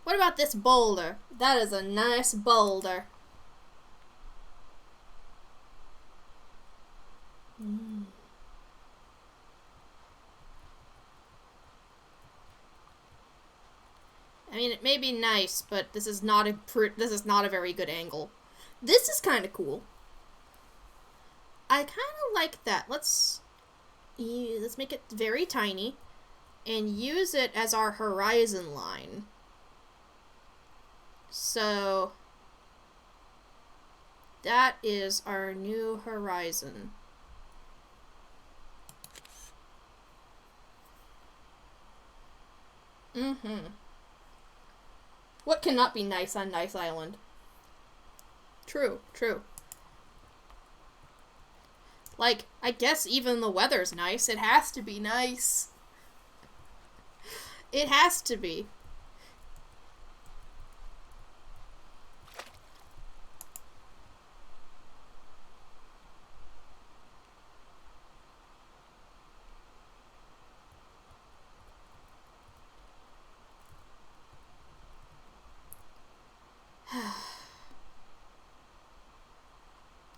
What about this boulder? That is a nice boulder. I mean, it may be nice, but this is not a very good angle. This is kind of cool. I kind of like that. Let's make it very tiny and use it as our horizon line. So that is our new horizon. What cannot be nice on Nice Island? True, true. Like, I guess even the weather's nice. It has to be nice. It has to be.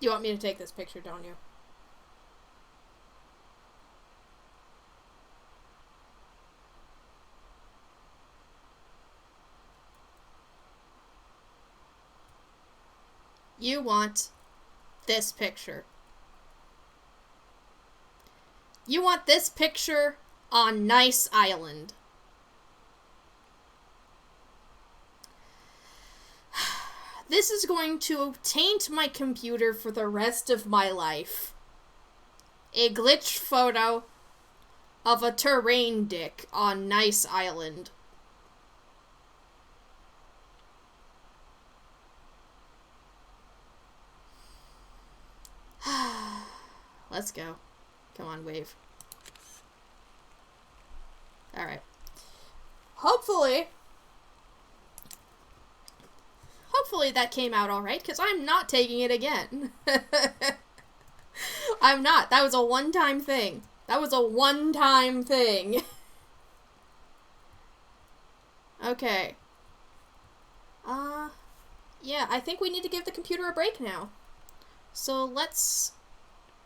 You want me to take this picture, don't you? You want this picture. You want this picture on Nice Island. This is going to taint my computer for the rest of my life. A glitch photo of a terrain dick on Nice Island. Let's go. Come on, wave. Alright. Hopefully that came out alright, because I'm not taking it again. I'm not. That was a one-time thing. That was a one-time thing. Okay. Yeah, I think we need to give the computer a break now. So let's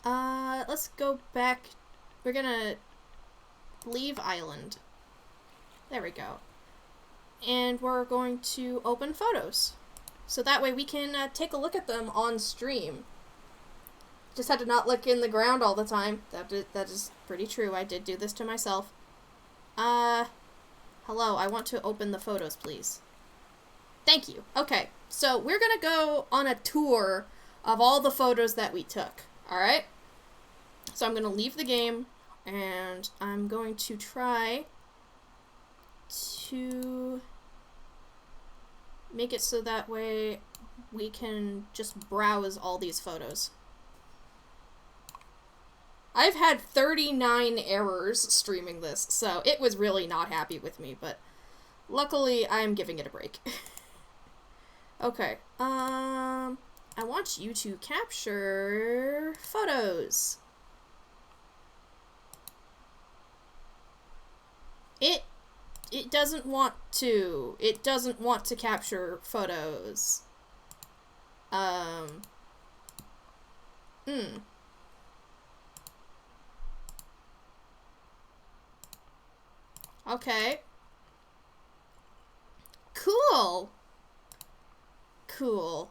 go back. We're gonna leave island. There we go. And we're going to open photos. So that way we can take a look at them on stream. Just had to not look in the ground all the time. That is pretty true. I did do this to myself. Hello, I want to open the photos, please. Thank you. Okay, so we're gonna go on a tour of all the photos that we took. Alright? So I'm gonna leave the game, and I'm going to try to make it so that way we can just browse all these photos. I've had 39 errors streaming this, so it was really not happy with me, but luckily I'm giving it a break. Okay, I want you to capture photos. It doesn't want to. It doesn't want to capture photos. Okay. Cool. Cool.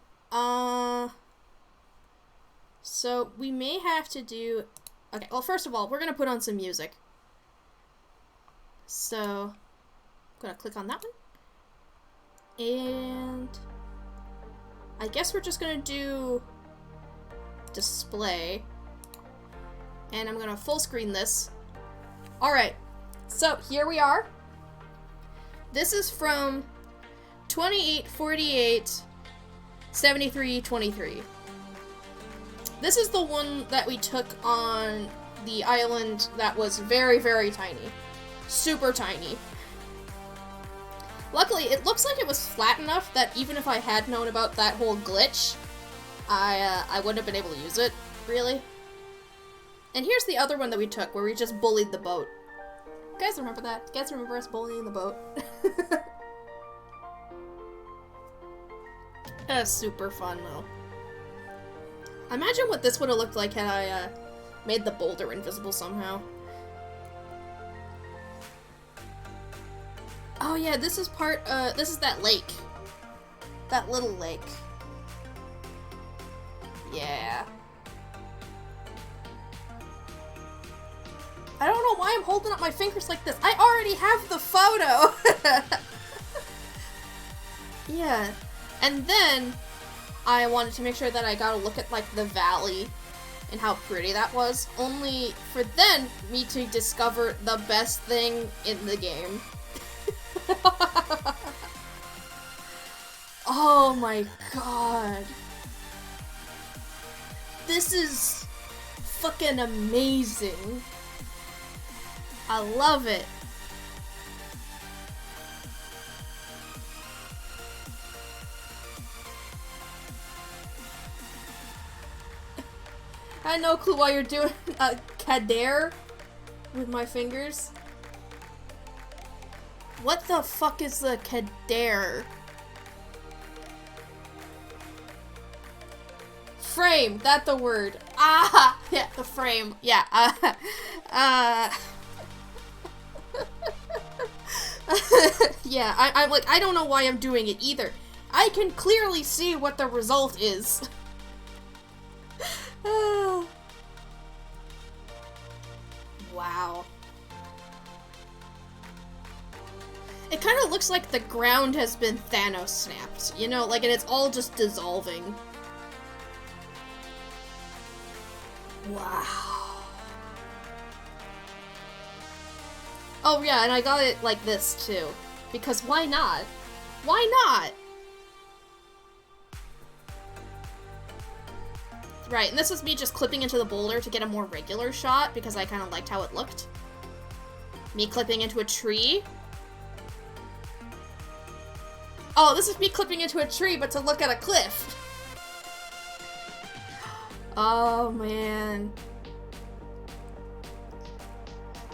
So we may have to do... Okay, well, first of all, we're gonna put on some music. So, I'm gonna click on that one. And I guess we're just gonna do display. And I'm gonna full screen this. Alright, so here we are. This is from 2848 7323. This is the one that we took on the island that was very, very tiny. Super tiny. Luckily, it looks like it was flat enough that even if I had known about that whole glitch, I wouldn't have been able to use it, really. And here's the other one that we took, where we just bullied the boat. You guys remember that? You guys remember us bullying the boat? That was super fun, though. Imagine what this would have looked like had I made the boulder invisible somehow. Oh yeah, this is part, this is that lake. That little lake. Yeah. I don't know why I'm holding up my fingers like this. I already have the photo! Yeah. And then, I wanted to make sure that I got a look at, like, the valley and how pretty that was, only for then me to discover the best thing in the game. Oh my god. This is fucking amazing. I love it. I had no clue why you're doing Kader with my fingers. What the fuck is the Kader? Frame, that the word. Ah, yeah, the frame. Yeah. Yeah, I'm like, I don't know why I'm doing it either. I can clearly see what the result is. Wow. It kind of looks like the ground has been Thanos snapped, you know, like, and it's all just dissolving. Wow. Oh yeah, and I got it like this too, because why not? Why not? Right, and this was me just clipping into the boulder to get a more regular shot because I kind of liked how it looked. Me clipping into a tree. Oh, this is me clipping into a tree, but to look at a cliff. Oh, man.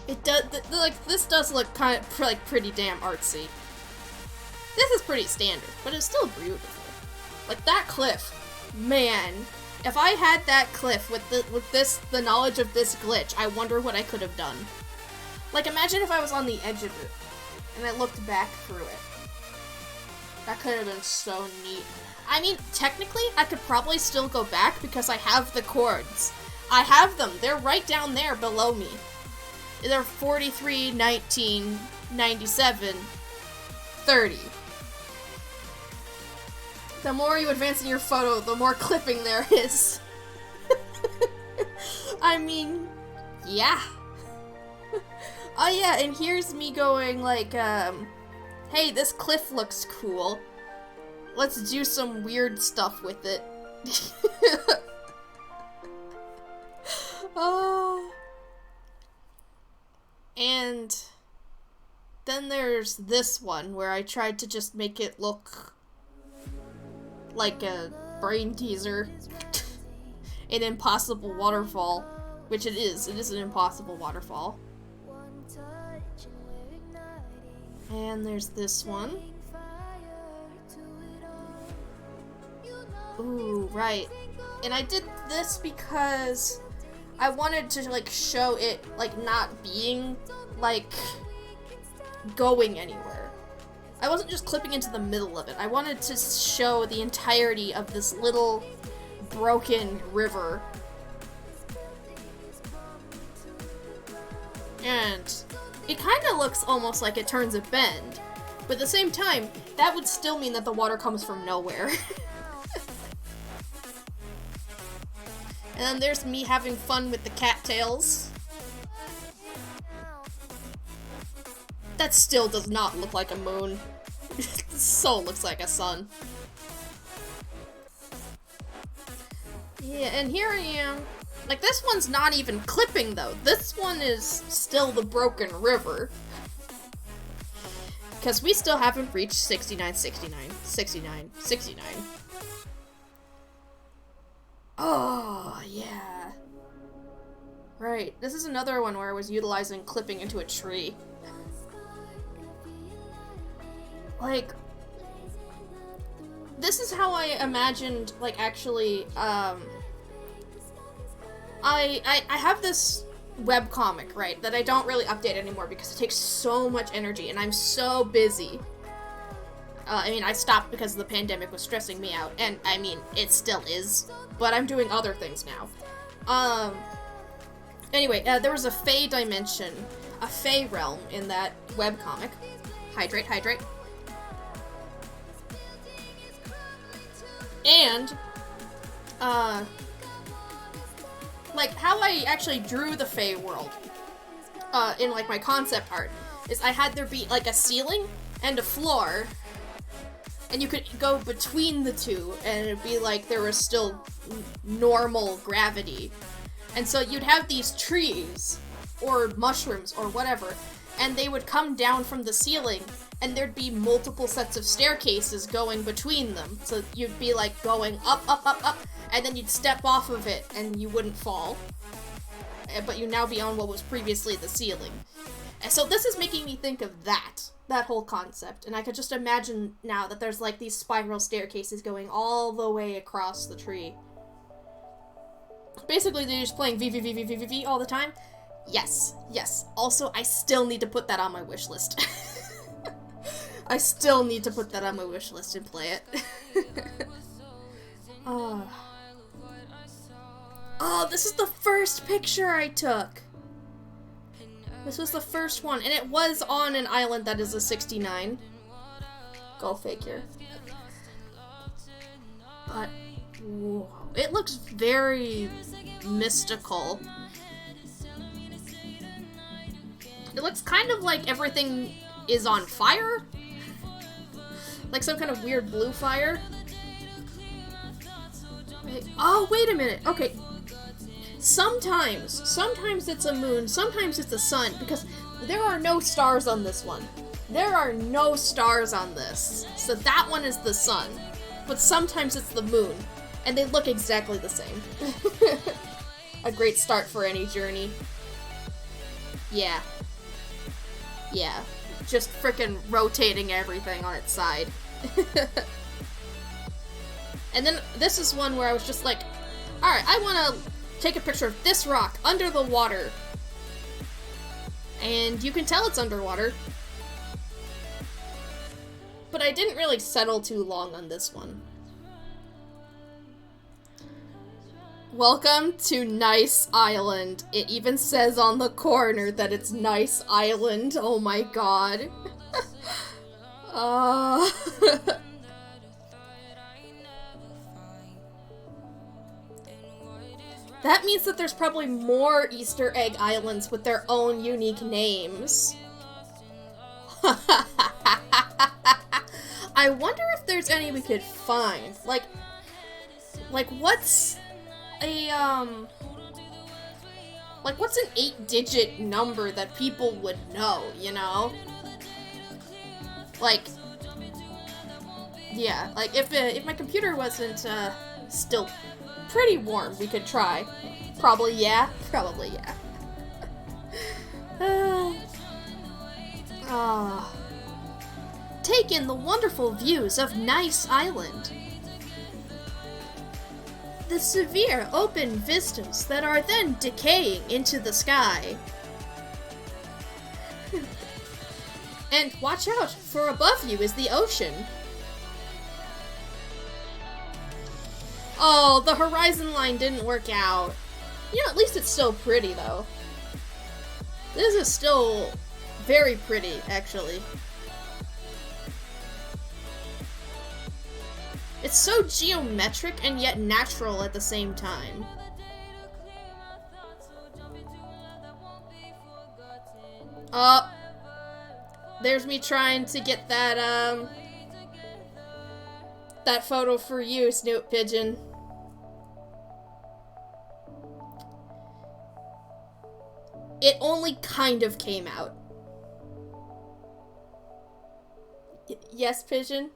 It does, like, this does look kind of, like, pretty damn artsy. This is pretty standard, but it's still beautiful. Like, that cliff, man. If I had that cliff with the knowledge of this glitch, I wonder what I could have done. Like, imagine if I was on the edge of it, and I looked back through it. That could have been so neat. I mean, technically, I could probably still go back because I have the chords. I have them. They're right down there below me. They're 43, 19, 97, 30. The more you advance in your photo, the more clipping there is. I mean, yeah. Oh yeah, and here's me going like, hey, this cliff looks cool. Let's do some weird stuff with it. Oh. And then there's this one where I tried to just make it look like a brain teaser. An impossible waterfall, which it is. It is an impossible waterfall. And there's this one. Ooh, right. And I did this because I wanted to, like, show it, like, not being, like, going anywhere. I wasn't just clipping into the middle of it. I wanted to show the entirety of this little broken river. And it kind of looks almost like it turns a bend. But at the same time, that would still mean that the water comes from nowhere. And then there's me having fun with the cattails. That still does not look like a moon. So looks like a sun. Yeah, and here I am. Like, this one's not even clipping, though. This one is still the broken river. Because we still haven't reached 69, 69, 69, 69. Oh, yeah. Right, this is another one where I was utilizing clipping into a tree. Like, this is how I imagined, like, actually, I have this webcomic, right, that I don't really update anymore because it takes so much energy and I'm so busy. I mean, I stopped because the pandemic was stressing me out, and, I mean, it still is, but I'm doing other things now. Anyway, there was a Fae dimension, a Fae realm in that webcomic. Hydrate, hydrate. And, like, how I actually drew the Fae world, in, like, my concept art, is I had there be, like, a ceiling and a floor, and you could go between the two, and it'd be like there was still normal gravity. And so you'd have these trees, or mushrooms, or whatever, and they would come down from the ceiling, and there'd be multiple sets of staircases going between them. So you'd be like going up, up, up, up, and then you'd step off of it, and you wouldn't fall. But you'd now be on what was previously the ceiling. And so this is making me think of that whole concept, and I could just imagine now that there's like these spiral staircases going all the way across the tree. Basically, they're just playing V, V, V, V, V, V, V all the time. Yes, yes. Also, I still need to put that on my wish list. I still need to put that on my wish list and play it. Oh, this is the first picture I took. This was the first one, and it was on an island that is a 69. Go figure. But, whoa, it looks very mystical. It looks kind of like everything is on fire. Like some kind of weird blue fire. Okay. Oh, wait a minute. Okay. Sometimes it's a moon, sometimes it's a sun, because there are no stars on this one. There are no stars on this. So that one is the sun. But sometimes it's the moon. And they look exactly the same. A great start for any journey. Yeah. Yeah. Just frickin' rotating everything on its side. And then this is one where I was just like, alright, I wanna take a picture of this rock under the water. And you can tell it's underwater. But I didn't really settle too long on this one. Welcome to Nice Island. It even says on the corner that it's Nice Island. Oh my god. That means that there's probably more Easter egg islands with their own unique names. I wonder if there's any we could find. Like what's a, what's an 8-digit number that people would know, you know? Like, yeah, like, if my computer wasn't, still pretty warm, we could try. Probably, yeah. Probably, yeah. Take in the wonderful views of Nice Island. The severe open vistas that are then decaying into the sky. And watch out, for above you is the ocean. Oh, the horizon line didn't work out. You know, at least it's still pretty, though. This is still very pretty, actually. It's so geometric and yet natural at the same time. Oh. There's me trying to get that, that photo for you, Snoot Pigeon. It only kind of came out. Yes, Pigeon?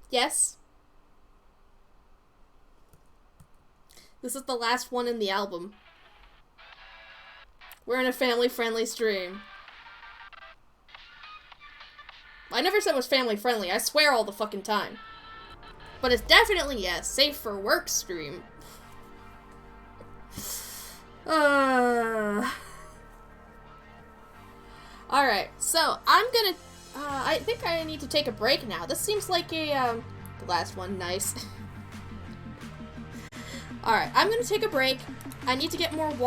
Yes? This is the last one in the album. We're in a family-friendly stream. I never said it was family-friendly. I swear all the fucking time. But it's definitely a safe for work stream. Alright, so I'm gonna... I think I need to take a break now. This seems like a, the last one, nice. Alright, I'm gonna take a break. I need to get more water.